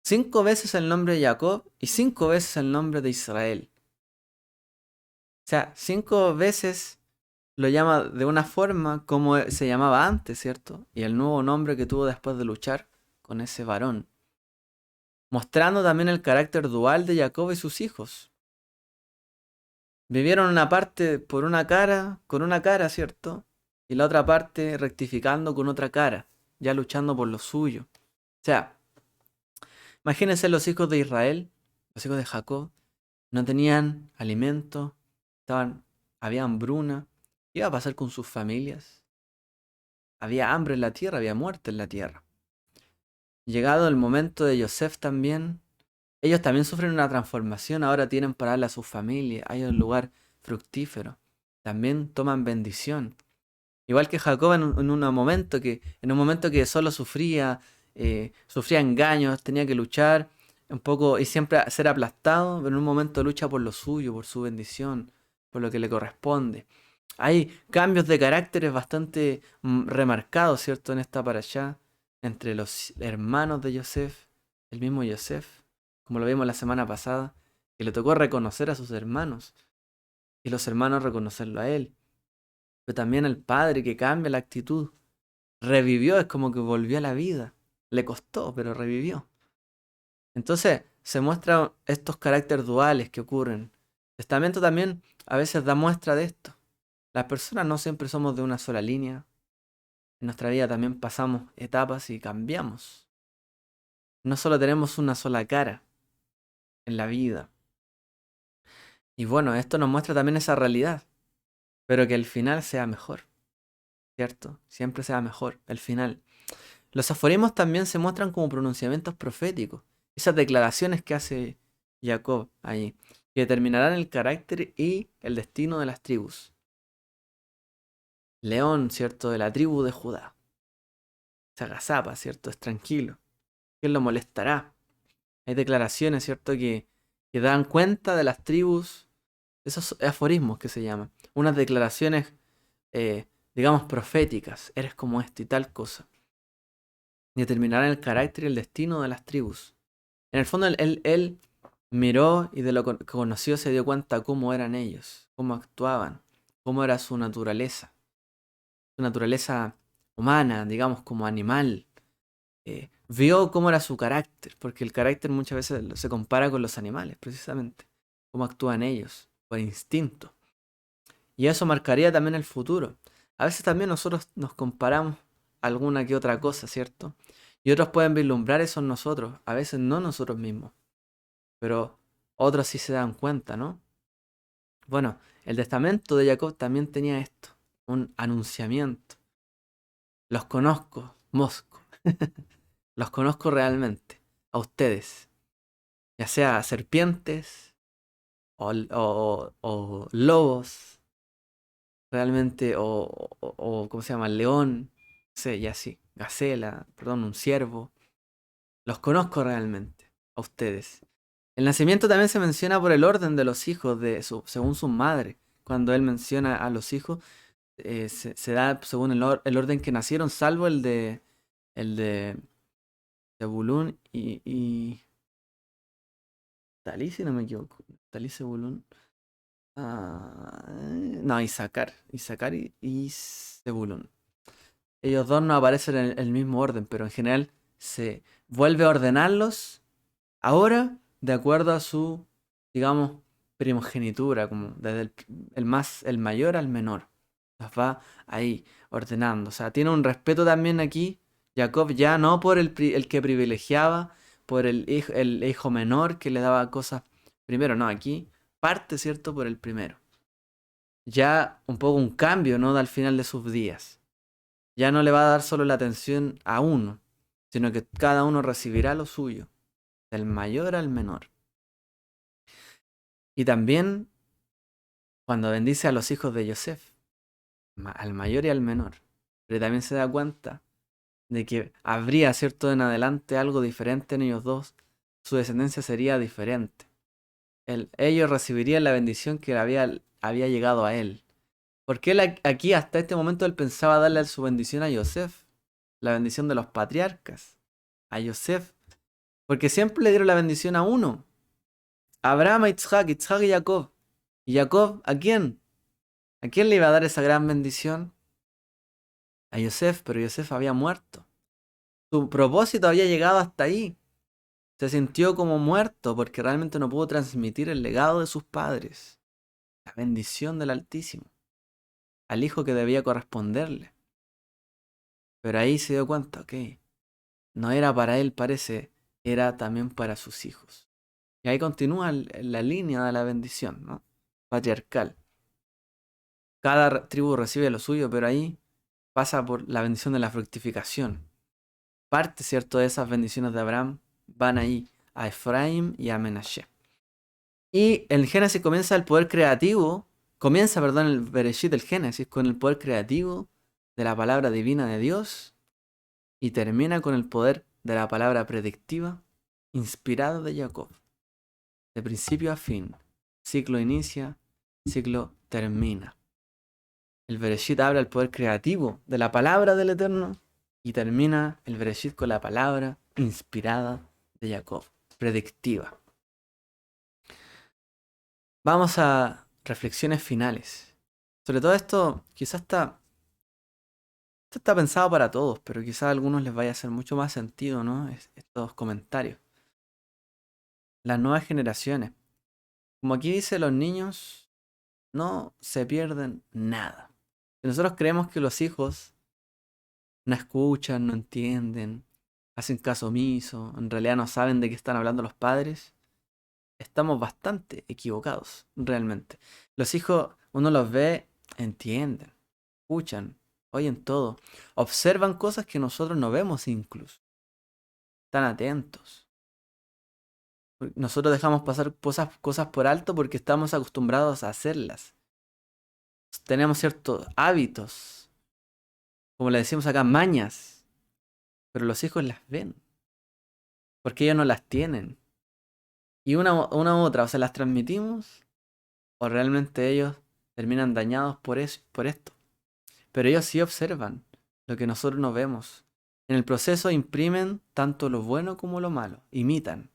5 veces el nombre de Jacob y 5 veces el nombre de Israel. O sea, 5 veces lo llama de una forma como se llamaba antes, ¿cierto? Y el nuevo nombre que tuvo después de luchar con ese varón. Mostrando también el carácter dual de Jacob y sus hijos. Vivieron una parte con una cara, ¿cierto? Y la otra parte rectificando con otra cara, ya luchando por lo suyo. O sea, imagínense los hijos de Israel, los hijos de Jacob, no tenían alimento, había hambruna. ¿Qué iba a pasar con sus familias? Había hambre en la tierra, había muerte en la tierra. Llegado el momento de Yosef también, ellos también sufren una transformación, ahora tienen para darle a sus familias, hay un lugar fructífero, también toman bendición. Igual que Jacob en un momento que solo sufría engaños, tenía que luchar un poco y siempre ser aplastado, pero en un momento lucha por lo suyo, por su bendición, por lo que le corresponde. Hay cambios de caracteres bastante remarcados, ¿cierto? En esta parashá, entre los hermanos de Yosef, el mismo Yosef, como lo vimos la semana pasada, que le tocó reconocer a sus hermanos y los hermanos reconocerlo a él. Pero también el padre que cambia la actitud, revivió, es como que volvió a la vida. Le costó, pero revivió. Entonces se muestran estos caracteres duales que ocurren. El testamento también a veces da muestra de esto. Las personas no siempre somos de una sola línea. En nuestra vida también pasamos etapas y cambiamos. No solo tenemos una sola cara en la vida. Y bueno, esto nos muestra también esa realidad, pero que el final sea mejor. ¿cierto? Siempre sea mejor, el final. Los aforismos también se muestran como pronunciamientos proféticos, esas declaraciones que hace Jacob ahí, que determinarán el carácter y el destino de las tribus. León, ¿cierto? De la tribu de Judá. Se agazapa, ¿cierto? Es tranquilo. ¿Quién lo molestará? Hay declaraciones, ¿cierto? Que dan cuenta de las tribus, esos aforismos que se llaman. Unas declaraciones, digamos, proféticas. Eres como esto y tal cosa. Determinarán el carácter y el destino de las tribus. En el fondo, él miró y de lo que conoció se dio cuenta cómo eran ellos, cómo actuaban, cómo era su naturaleza humana, digamos, como animal. Vio cómo era su carácter, porque el carácter muchas veces se compara con los animales, precisamente, cómo actúan ellos, por instinto. Y eso marcaría también el futuro. A veces también nosotros nos comparamos alguna que otra cosa, ¿cierto? Y otros pueden vislumbrar eso en nosotros, a veces no nosotros mismos, pero otros sí se dan cuenta, ¿no? Bueno, el testamento de Jacob también tenía esto, un anunciamiento. Los conozco, Mosco, los conozco realmente, a ustedes, ya sea serpientes o lobos, realmente, ¿cómo se llama? León, no sé, y así, gacela, perdón, un ciervo. Los conozco realmente, a ustedes. El nacimiento también se menciona por el orden de los hijos, según su madre. Cuando él menciona a los hijos, se da según el orden que nacieron, salvo el de Zebulún y Talí, si no me equivoco. Talí, Zebulún. No, Isaacar y Zebulún. Ellos dos no aparecen en el mismo orden, pero en general se vuelve a ordenarlos ahora de acuerdo a su, digamos, primogenitura, como desde el mayor al menor. Las va ahí ordenando. O sea, tiene un respeto también aquí, Jacob, ya no por el que privilegiaba, por el hijo menor que le daba cosas primero, no, aquí parte, ¿cierto?, por el primero. Ya un poco un cambio, ¿no?, al final de sus días. Ya no le va a dar solo la atención a uno, sino que cada uno recibirá lo suyo, del mayor al menor. Y también cuando bendice a los hijos de Yosef, al mayor y al menor. Pero también se da cuenta de que habría, ¿cierto?, en adelante algo diferente en ellos dos. Su descendencia sería diferente. Ellos recibirían la bendición que había llegado a él. Porque él aquí, hasta este momento, él pensaba darle su bendición a Yosef. La bendición de los patriarcas. A Yosef. Porque siempre le dieron la bendición a uno. A Abraham, a Isaac, Isaac y Jacob. ¿Y Jacob a quién? ¿A quién le iba a dar esa gran bendición? A Yosef, pero Yosef había muerto. Su propósito había llegado hasta ahí. Se sintió como muerto porque realmente no pudo transmitir el legado de sus padres, la bendición del Altísimo, al hijo que debía corresponderle. Pero ahí se dio cuenta, ok, no era para él, parece, era también para sus hijos. Y ahí continúa la línea de la bendición, ¿no? Patriarcal. Cada tribu recibe lo suyo, pero ahí pasa por la bendición de la fructificación. Parte, ¿cierto?, de esas bendiciones de Abraham van ahí a Efraín y a Menashe. Y el Génesis comienza el poder creativo, comienza, perdón, el Bereshit del Génesis con el poder creativo de la palabra divina de Dios y termina con el poder de la palabra predictiva inspirada de Jacob. De principio a fin, ciclo inicia, ciclo termina. El Bereshit habla el poder creativo de la palabra del Eterno y termina el Bereshit con la palabra inspirada de Jacob, predictiva. Vamos a reflexiones finales. Sobre todo esto, quizás esto está pensado para todos, pero quizás a algunos les vaya a hacer mucho más sentido, ¿no? Estos comentarios. Las nuevas generaciones. Como aquí dice, los niños no se pierden nada. Si nosotros creemos que los hijos no escuchan, no entienden, hacen caso omiso, en realidad no saben de qué están hablando los padres, estamos bastante equivocados, realmente. Los hijos, uno los ve, entienden, escuchan, oyen todo, observan cosas que nosotros no vemos incluso, están atentos. Nosotros dejamos pasar cosas por alto porque estamos acostumbrados a hacerlas. Tenemos ciertos hábitos, como le decimos acá, mañas, pero los hijos las ven, porque ellos no las tienen. Y una u otra, o se las transmitimos, o realmente ellos terminan dañados por esto. Pero ellos sí observan lo que nosotros no vemos. En el proceso imprimen tanto lo bueno como lo malo, imitan.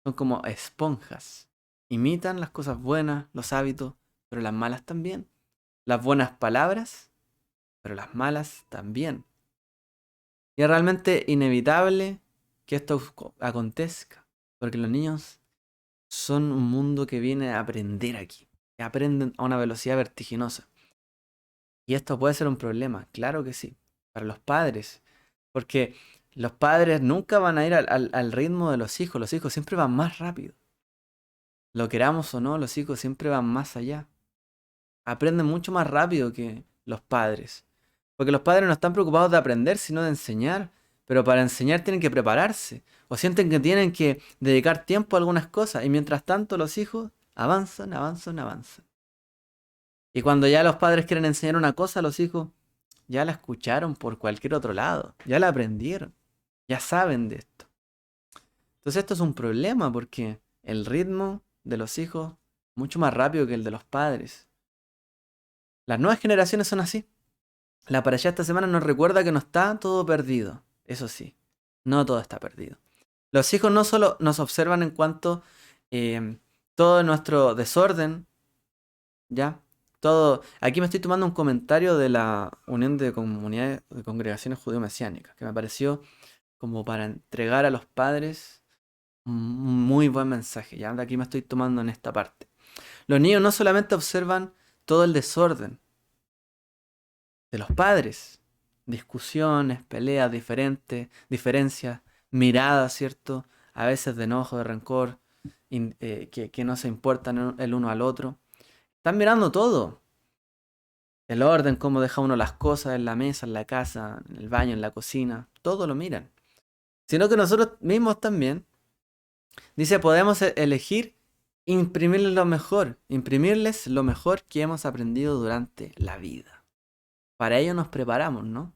Son como esponjas. Imitan las cosas buenas, los hábitos, pero las malas también. Las buenas palabras, pero las malas también. Y es realmente inevitable que esto acontezca, porque los niños son un mundo que viene a aprender aquí, que aprenden a una velocidad vertiginosa. Y esto puede ser un problema, claro que sí, para los padres, porque los padres nunca van a ir al ritmo de los hijos siempre van más rápido. Lo queramos o no, los hijos siempre van más allá. Aprenden mucho más rápido que los padres. Porque los padres no están preocupados de aprender, sino de enseñar. Pero para enseñar tienen que prepararse. O sienten que tienen que dedicar tiempo a algunas cosas. Y mientras tanto los hijos avanzan, avanzan, avanzan. Y cuando ya los padres quieren enseñar una cosa, los hijos ya la escucharon por cualquier otro lado. Ya la aprendieron. Ya saben de esto. Entonces esto es un problema porque el ritmo de los hijos es mucho más rápido que el de los padres. Las nuevas generaciones son así. La para allá esta semana nos recuerda que no está todo perdido. Eso sí, no todo está perdido. Los hijos no solo nos observan en cuanto todo nuestro desorden, ¿ya? Todo. Aquí me estoy tomando un comentario de la Unión de Comunidades de Congregaciones Judío-Mesiánicas, que me pareció como para entregar a los padres un muy buen mensaje. Ya de aquí me estoy tomando en esta parte. Los niños no solamente observan todo el desorden de los padres, discusiones, peleas diferencias, miradas, ¿cierto? A veces de enojo, de rencor, que no se importan el uno al otro. Están mirando todo. El orden, cómo deja uno las cosas en la mesa, en la casa, en el baño, en la cocina. Todo lo miran. Sino que nosotros mismos también, dice, podemos elegir imprimirles lo mejor que hemos aprendido durante la vida. Para ello nos preparamos, ¿no?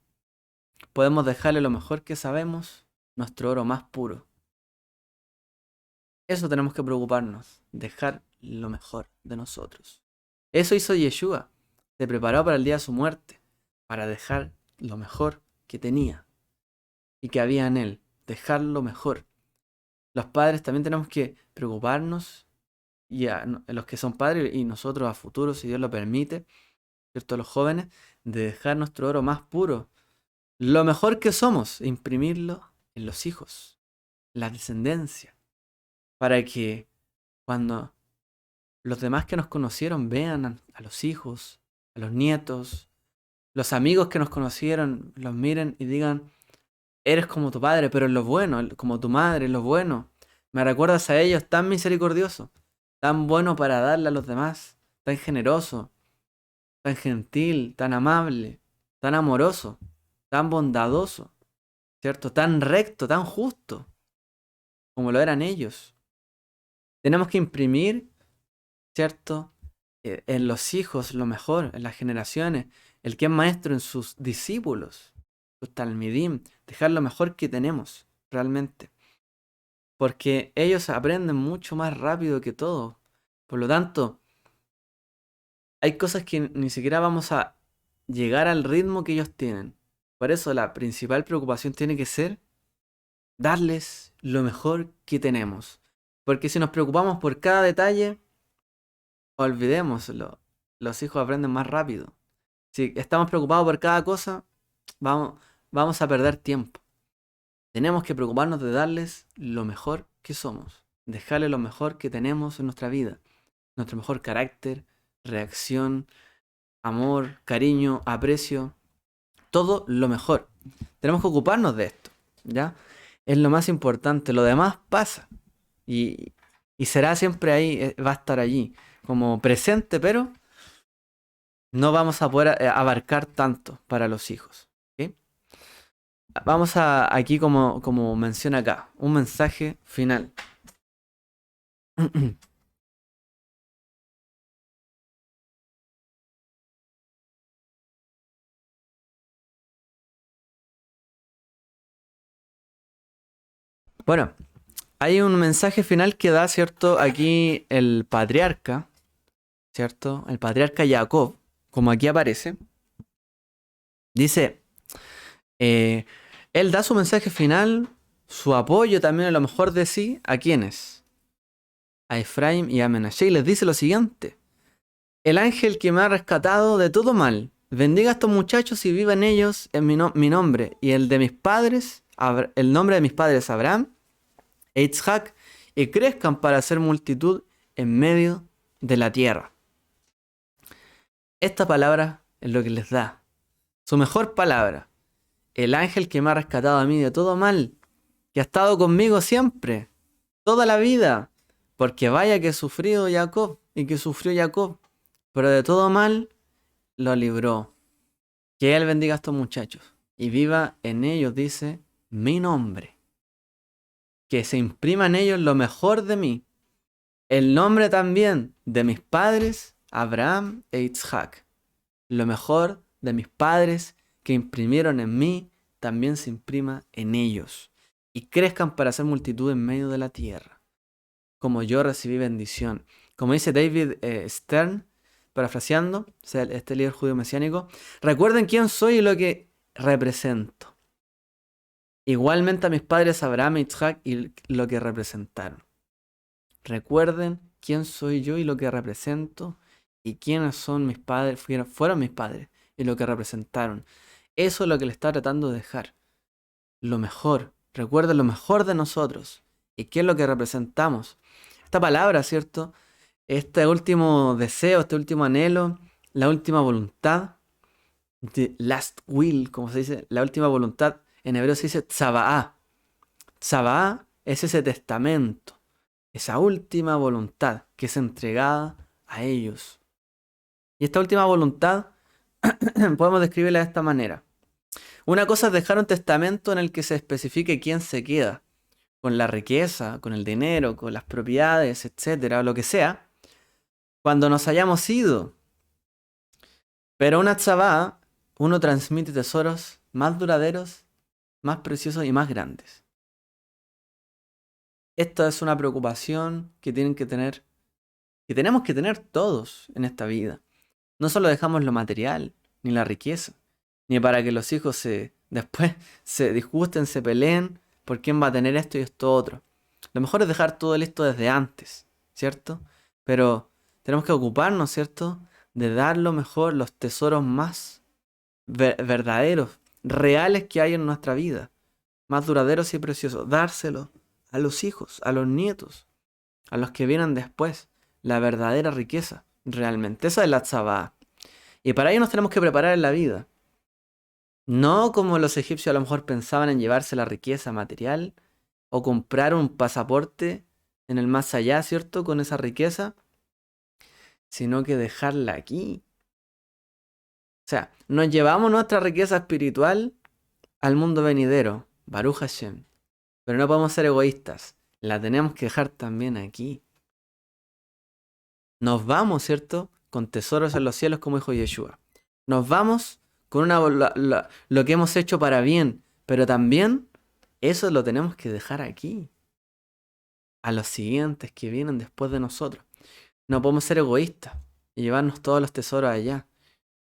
Podemos dejarle lo mejor que sabemos, nuestro oro más puro. Eso tenemos que preocuparnos, dejar lo mejor de nosotros. Eso hizo Yeshua. Se preparó para el día de su muerte, para dejar lo mejor que tenía y que había en él, dejar lo mejor. Los padres también tenemos que preocuparnos, y a los que son padres y nosotros a futuro, si Dios lo permite, ¿cierto? Los jóvenes, de dejar nuestro oro más puro, lo mejor que somos, imprimirlo en los hijos, la descendencia, para que cuando los demás que nos conocieron vean a los hijos, a los nietos, los amigos que nos conocieron, los miren y digan, eres como tu padre, pero en lo bueno, como tu madre, en lo bueno. Me recuerdas a ellos tan misericordioso, tan bueno para darle a los demás, tan generoso, tan gentil, tan amable, tan amoroso, tan bondadoso, ¿cierto? Tan recto, tan justo, como lo eran ellos. Tenemos que imprimir, ¿cierto? En los hijos lo mejor, en las generaciones, el que es maestro en sus discípulos, sus talmidim, dejar lo mejor que tenemos, realmente. Porque ellos aprenden mucho más rápido que todo. Por lo tanto, hay cosas que ni siquiera vamos a llegar al ritmo que ellos tienen. Por eso la principal preocupación tiene que ser darles lo mejor que tenemos. Porque si nos preocupamos por cada detalle, olvidémoslo. Los hijos aprenden más rápido. Si estamos preocupados por cada cosa, vamos a perder tiempo. Tenemos que preocuparnos de darles lo mejor que somos. Dejarles lo mejor que tenemos en nuestra vida. Nuestro mejor carácter, reacción, amor, cariño, aprecio. Todo lo mejor. Tenemos que ocuparnos de esto, ¿ya? Es lo más importante. Lo demás pasa. Y será siempre ahí, va a estar allí, como presente, pero no vamos a poder abarcar tanto para los hijos. ¿Ok? Vamos a aquí como menciona acá, un mensaje final. Bueno, hay un mensaje final que da, ¿cierto? Aquí el patriarca, ¿cierto? El patriarca Jacob, como aquí aparece, dice, eh, él da su mensaje final, su apoyo también a lo mejor de sí, ¿a quiénes? A Efraim y a Menashe, y les dice lo siguiente: el ángel que me ha rescatado de todo mal, bendiga a estos muchachos y viva en ellos en mi nombre y el de mis padres, el nombre de mis padres Abraham e Isaac, y crezcan para ser multitud en medio de la tierra. Esta palabra es lo que les da. Su mejor palabra. El ángel que me ha rescatado a mí de todo mal, que ha estado conmigo siempre, toda la vida. Porque vaya que sufrió Jacob y que sufrió Jacob, pero de todo mal lo libró. Que él bendiga a estos muchachos y viva en ellos, dice, mi nombre. Que se imprima en ellos lo mejor de mí. El nombre también de mis padres, Abraham e Isaac. Lo mejor de mis padres que imprimieron en mí, también se imprima en ellos. Y crezcan para ser multitud en medio de la tierra. Como yo recibí bendición. Como dice David Stern, parafraseando, este líder judío mesiánico, recuerden quién soy y lo que represento. Igualmente a mis padres Abraham e Isaac y lo que representaron. Recuerden quién soy yo y lo que represento y quiénes son mis padres, fueron mis padres y lo que representaron. Eso es lo que le está tratando de dejar. Lo mejor. Recuerden lo mejor de nosotros y qué es lo que representamos. Esta palabra, ¿cierto? Este último deseo, este último anhelo, la última voluntad, the last will, como se dice, la última voluntad, en hebreo se dice tzava'á. Tzava'á es ese testamento, esa última voluntad que es entregada a ellos. Y esta última voluntad podemos describirla de esta manera. Una cosa es dejar un testamento en el que se especifique quién se queda con la riqueza, con el dinero, con las propiedades, etcétera, o lo que sea, cuando nos hayamos ido. Pero una tzavá, uno transmite tesoros más duraderos, más preciosos y más grandes. Esta es una preocupación que tienen que tener, que tenemos que tener todos en esta vida. No solo dejamos lo material, ni la riqueza, ni para que los hijos después se disgusten, se peleen por quién va a tener esto y esto otro. Lo mejor es dejar todo listo desde antes, ¿cierto? Pero tenemos que ocuparnos, ¿cierto? De dar lo mejor, los tesoros más verdaderos, reales que hay en nuestra vida, más duraderos y preciosos. Dárselos a los hijos, a los nietos, a los que vienen después. La verdadera riqueza, realmente. Esa es la tzavá. Y para ello nos tenemos que preparar en la vida. No como los egipcios a lo mejor pensaban en llevarse la riqueza material o comprar un pasaporte en el más allá, ¿cierto? Con esa riqueza, sino que dejarla aquí. O sea, nos llevamos nuestra riqueza espiritual al mundo venidero, Baruch Hashem. Pero no podemos ser egoístas, la tenemos que dejar también aquí. Nos vamos, ¿cierto? Con tesoros en los cielos, como dijo Yeshua. Nos vamos con lo que hemos hecho para bien, pero también eso lo tenemos que dejar aquí, a los siguientes que vienen después de nosotros. No podemos ser egoístas y llevarnos todos los tesoros allá.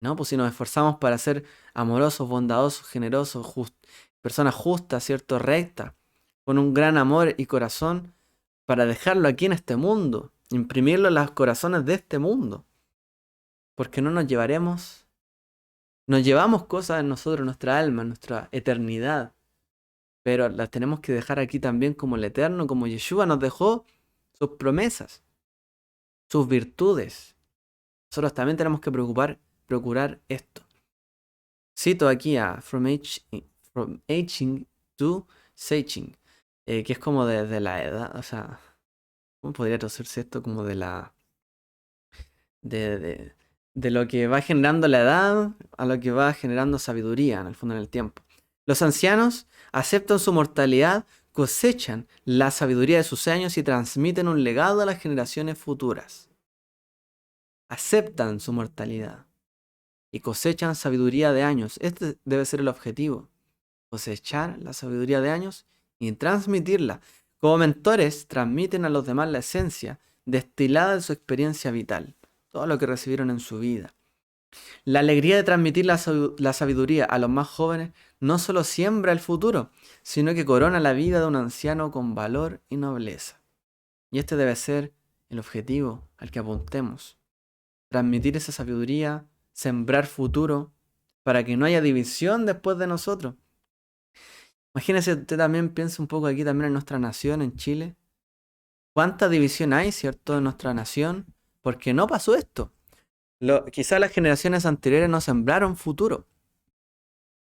No, pues si nos esforzamos para ser amorosos, bondadosos, generosos, personas justas, ¿cierto? Rectas, con un gran amor y corazón, para dejarlo aquí en este mundo, imprimirlo en los corazones de este mundo. Porque no nos llevamos cosas en nosotros, nuestra alma, nuestra eternidad, pero las tenemos que dejar aquí también como el eterno, como Yeshua nos dejó sus promesas, sus virtudes. Nosotros también tenemos que procurar esto. Cito aquí a From Aging to Seiching, que es como de la edad, o sea, ¿cómo podría traducirse esto? Como de la... de de lo que va generando la edad a lo que va generando sabiduría, en el fondo, en el tiempo. Los ancianos aceptan su mortalidad, cosechan la sabiduría de sus años y transmiten un legado a las generaciones futuras. Aceptan su mortalidad y cosechan sabiduría de años. Este debe ser el objetivo: cosechar la sabiduría de años y transmitirla. Como mentores, transmiten a los demás la esencia destilada de su experiencia vital, todo lo que recibieron en su vida. La alegría de transmitir la sabiduría a los más jóvenes no solo siembra el futuro, sino que corona la vida de un anciano con valor y nobleza. Y este debe ser el objetivo al que apuntemos: transmitir esa sabiduría, sembrar futuro, para que no haya división después de nosotros. Imagínese, usted también piensa un poco aquí también en nuestra nación, en Chile. ¿Cuánta división hay, cierto, en nuestra nación? Porque no pasó esto. Quizás las generaciones anteriores no sembraron futuro.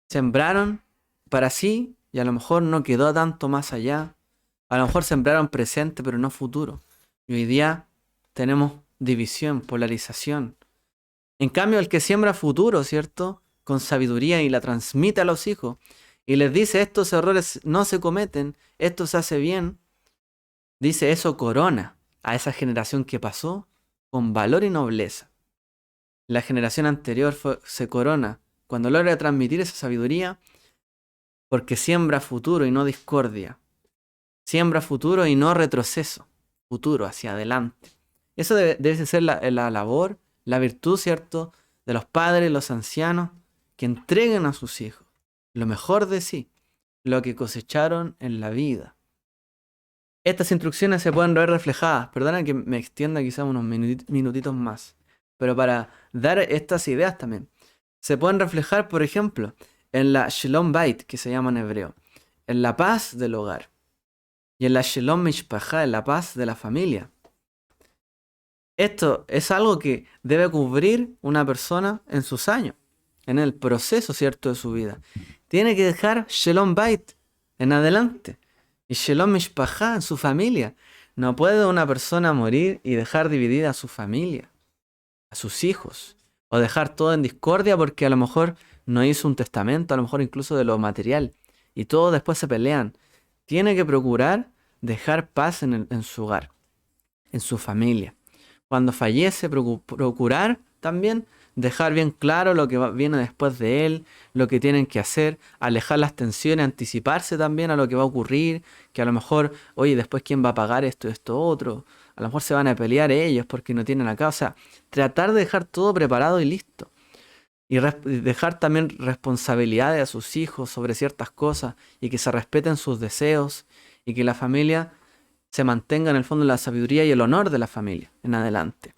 Sembraron para sí y a lo mejor no quedó tanto más allá. A lo mejor sembraron presente pero no futuro. Y hoy día tenemos división, polarización. En cambio, el que siembra futuro, ¿cierto? Con sabiduría y la transmite a los hijos y les dice: estos errores no se cometen, esto se hace bien. Dice, eso corona a esa generación que pasó con valor y nobleza. La generación anterior se corona cuando logra transmitir esa sabiduría porque siembra futuro y no discordia. Siembra futuro y no retroceso. Futuro hacia adelante. Eso debe ser la labor, la virtud, ¿cierto?, de los padres, los ancianos, que entreguen a sus hijos lo mejor de sí, lo que cosecharon en la vida. Estas instrucciones se pueden ver reflejadas, perdona que me extienda quizás unos minutitos más, pero para dar estas ideas también, se pueden reflejar, por ejemplo, en la Shalom Bait, que se llama en hebreo, en la paz del hogar, y en la Shalom Mishpacha, en la paz de la familia. Esto es algo que debe cubrir una persona en sus años, en el proceso, ¿cierto?, de su vida. Tiene que dejar Shalom Bait en adelante y Shalom Mishpacha en su familia. No puede una persona morir y dejar dividida a su familia, a sus hijos, o dejar todo en discordia porque a lo mejor no hizo un testamento, a lo mejor incluso de lo material, y todos después se pelean. Tiene que procurar dejar paz en su hogar, en su familia. Cuando fallece, procurar también dejar bien claro lo que viene después de él, lo que tienen que hacer, alejar las tensiones, anticiparse también a lo que va a ocurrir, que a lo mejor, oye, después quién va a pagar esto, otro, a lo mejor se van a pelear ellos porque no tienen acá, o sea, tratar de dejar todo preparado y listo. Y dejar también responsabilidades a sus hijos sobre ciertas cosas y que se respeten sus deseos y que la familia se mantenga en el fondo la sabiduría y el honor de la familia en adelante.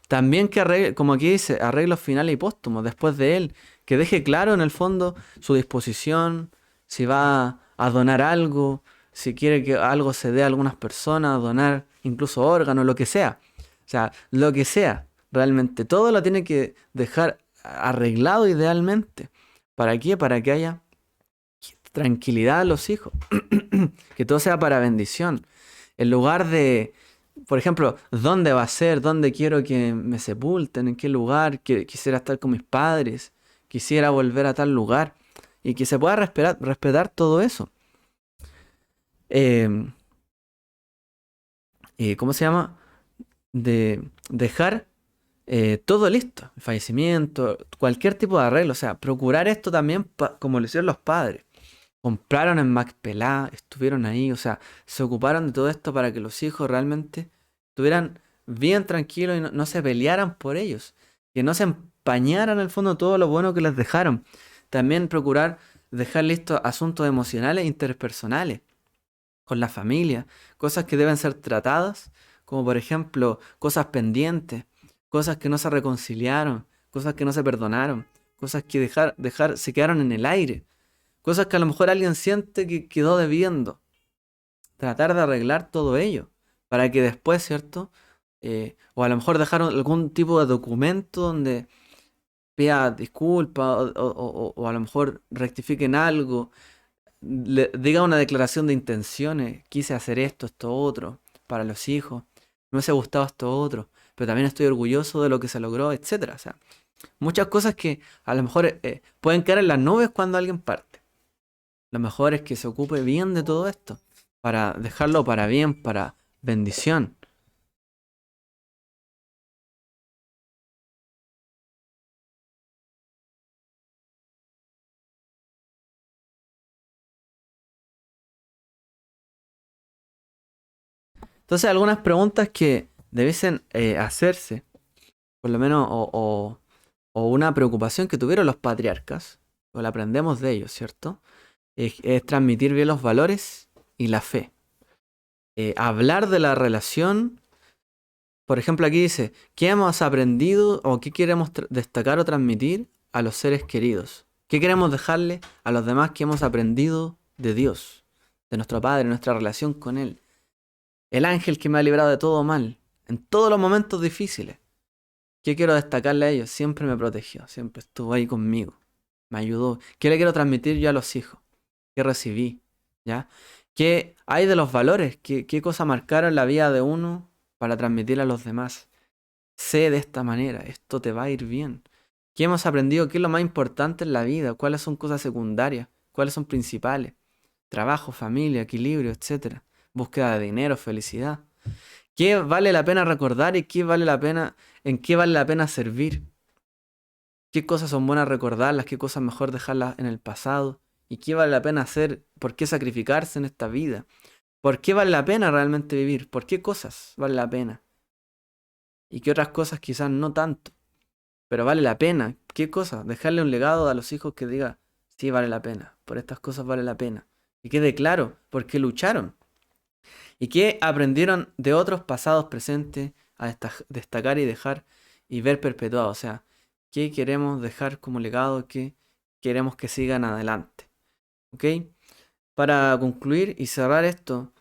También que arregle, como aquí dice, arreglos finales y póstumos después de él, que deje claro en el fondo su disposición, si va a donar algo, si quiere que algo se dé a algunas personas, donar incluso órganos, lo que sea. O sea, lo que sea, realmente todo lo tiene que dejar arreglado idealmente. ¿Para qué? Para que haya tranquilidad a los hijos, que todo sea para bendición. En lugar de, por ejemplo, ¿dónde va a ser? ¿Dónde quiero que me sepulten? ¿En qué lugar? Quisiera estar con mis padres. Quisiera volver a tal lugar. Y que se pueda respetar todo eso. Eh, ¿Cómo se llama? De dejar todo listo. El fallecimiento, cualquier tipo de arreglo. O sea, procurar esto también como lo hicieron los padres. Compraron en Macpelá, estuvieron ahí, o sea, se ocuparon de todo esto para que los hijos realmente estuvieran bien tranquilos y no se pelearan por ellos, que no se empañaran en el fondo todo lo bueno que les dejaron. También procurar dejar listos asuntos emocionales e interpersonales con la familia, cosas que deben ser tratadas, como por ejemplo cosas pendientes, cosas que no se reconciliaron, cosas que no se perdonaron, cosas que se quedaron en el aire. Cosas que a lo mejor alguien siente que quedó debiendo. Tratar de arreglar todo ello. Para que después, ¿cierto? O a lo mejor dejar algún tipo de documento donde pida disculpas o a lo mejor rectifiquen algo. Diga una declaración de intenciones. Quise hacer esto otro. Para los hijos. Me hubiese gustado esto otro. pero también estoy orgulloso de lo que se logró, etcétera. O sea, muchas cosas que a lo mejor pueden caer en las nubes cuando alguien parte. Lo mejor es que se ocupe bien de todo esto, para dejarlo para bien, para bendición. Entonces, algunas preguntas que debiesen hacerse, por lo menos, o una preocupación que tuvieron los patriarcas, o la aprendemos de ellos, ¿cierto? Es transmitir bien los valores y la fe. Hablar de la relación, por ejemplo, aquí dice, ¿qué hemos aprendido o qué queremos destacar o transmitir a los seres queridos? ¿Qué queremos dejarle a los demás que hemos aprendido de Dios, de nuestro Padre, nuestra relación con Él? El ángel que me ha librado de todo mal, en todos los momentos difíciles. ¿Qué quiero destacarle a ellos? Siempre me protegió, siempre estuvo ahí conmigo, me ayudó. ¿Qué le quiero transmitir yo a los hijos? ¿Qué recibí? ¿Ya? ¿Qué hay de los valores? ¿Qué cosas marcaron la vida de uno para transmitir a los demás? Sé de esta manera, esto te va a ir bien. ¿Qué hemos aprendido? ¿Qué es lo más importante en la vida? ¿Cuáles son cosas secundarias? ¿Cuáles son principales? Trabajo, familia, equilibrio, etcétera. Búsqueda de dinero, felicidad. ¿Qué vale la pena recordar y qué vale la pena, en qué vale la pena servir? ¿Qué cosas son buenas recordarlas? ¿Qué cosas mejor dejarlas en el pasado? ¿Y qué vale la pena hacer? ¿Por qué sacrificarse en esta vida? ¿Por qué vale la pena realmente vivir? ¿Por qué cosas vale la pena? Y qué otras cosas quizás no tanto. Pero vale la pena. ¿Qué cosas? Dejarle un legado a los hijos que diga, sí, vale la pena. Por estas cosas vale la pena. Y quede claro, por qué lucharon. Y qué aprendieron de otros pasados presentes a destacar y dejar y ver perpetuado. O sea, qué queremos dejar como legado, qué queremos que sigan adelante. ¿Ok? Para concluir y cerrar esto,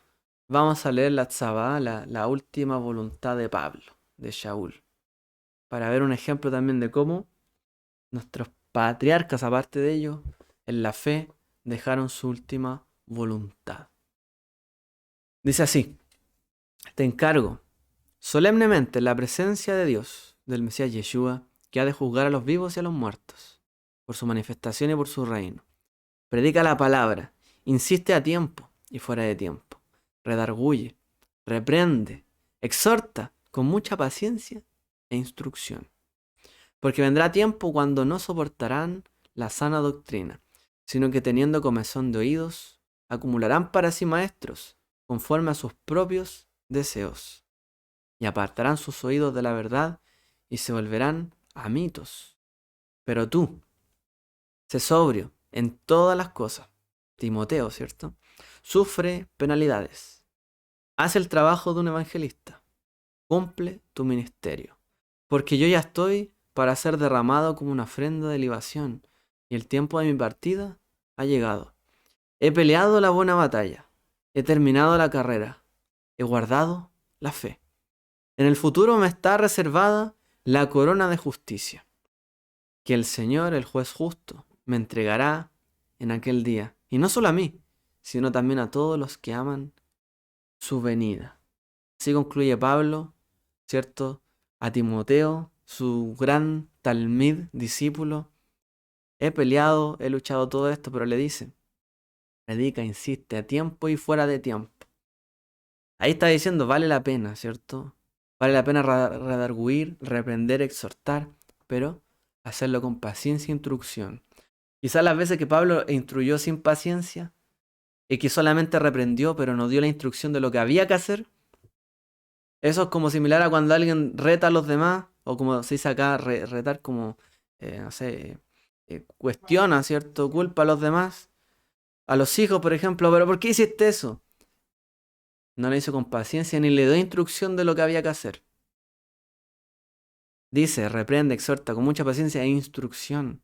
vamos a leer la Tzavá, la última voluntad de Pablo, de Shaul, para ver un ejemplo también de cómo nuestros patriarcas, aparte de ello, en la fe, dejaron su última voluntad. Dice así, te encargo, solemnemente, en la presencia de Dios, del Mesías Yeshua, que ha de juzgar a los vivos y a los muertos, por su manifestación y por su reino. Predica la palabra, insiste a tiempo y fuera de tiempo, redarguye, reprende, exhorta con mucha paciencia e instrucción. Porque vendrá tiempo cuando no soportarán la sana doctrina, sino que teniendo comezón de oídos, acumularán para sí maestros, conforme a sus propios deseos, y apartarán sus oídos de la verdad y se volverán a mitos. Pero tú, sé sobrio en todas las cosas. Timoteo, ¿cierto? Sufre penalidades. Haz el trabajo de un evangelista. Cumple tu ministerio. Porque yo ya estoy para ser derramado como una ofrenda de libación, y el tiempo de mi partida ha llegado. He peleado la buena batalla. He terminado la carrera. He guardado la fe. En el futuro me está reservada la corona de justicia, que el Señor, el juez justo, me entregará en aquel día. Y no solo a mí, sino también a todos los que aman su venida. Así concluye Pablo, ¿cierto? A Timoteo, su gran talmid, discípulo. He peleado, he luchado todo esto, pero le dice, predica, insiste, a tiempo y fuera de tiempo. Ahí está diciendo, vale la pena, ¿cierto? Vale la pena redarguir, reprender, exhortar, pero hacerlo con paciencia e instrucción. Quizás las veces que Pablo instruyó sin paciencia y que solamente reprendió, pero no dio la instrucción de lo que había que hacer, eso es como similar a cuando alguien reta a los demás, o como se dice acá, retar como, no sé, cuestiona, ¿cierto? Culpa a los demás, a los hijos, por ejemplo, pero ¿por qué hiciste eso? No le hizo con paciencia ni le dio instrucción de lo que había que hacer. Dice, reprende, exhorta con mucha paciencia e instrucción.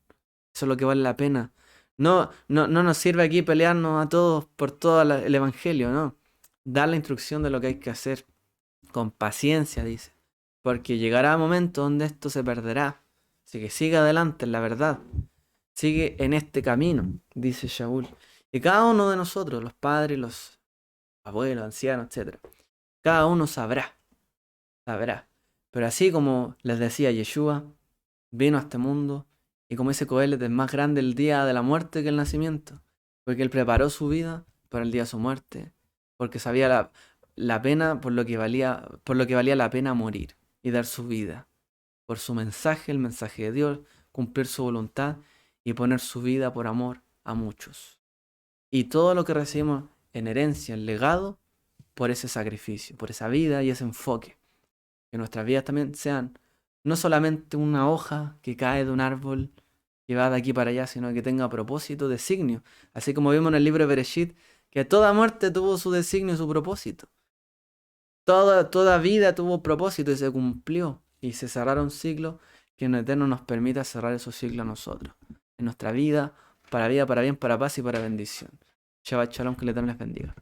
Eso es lo que vale la pena. No nos sirve aquí pelearnos a todos por todo el evangelio, ¿no? Dar la instrucción de lo que hay que hacer. Con paciencia, dice. Porque llegará un momento donde esto se perderá. Así que sigue adelante en la verdad. Sigue en este camino, dice Shaul. Y cada uno de nosotros, los padres, los abuelos, ancianos, etc. Cada uno sabrá. Pero así como les decía Yeshua, vino a este mundo y como dice Coelho, es más grande el día de la muerte que el nacimiento, porque él preparó su vida para el día de su muerte, porque sabía la pena por lo que valía la pena morir y dar su vida por su mensaje, el mensaje de Dios, cumplir su voluntad y poner su vida por amor a muchos. Y todo lo que recibimos en herencia, en legado, por ese sacrificio, por esa vida y ese enfoque. Que nuestras vidas también sean no solamente una hoja que cae de un árbol que va de aquí para allá, sino que tenga propósito, designio. Así como vimos en el libro de Bereshit, que toda muerte tuvo su designio y su propósito. Toda vida tuvo propósito y se cumplió. Y se cerraron ciclos que en el Eterno nos permita cerrar esos ciclos a nosotros. En nuestra vida, para bien, para paz y para bendición. Shabbat Shalom, que el Eterno les bendiga.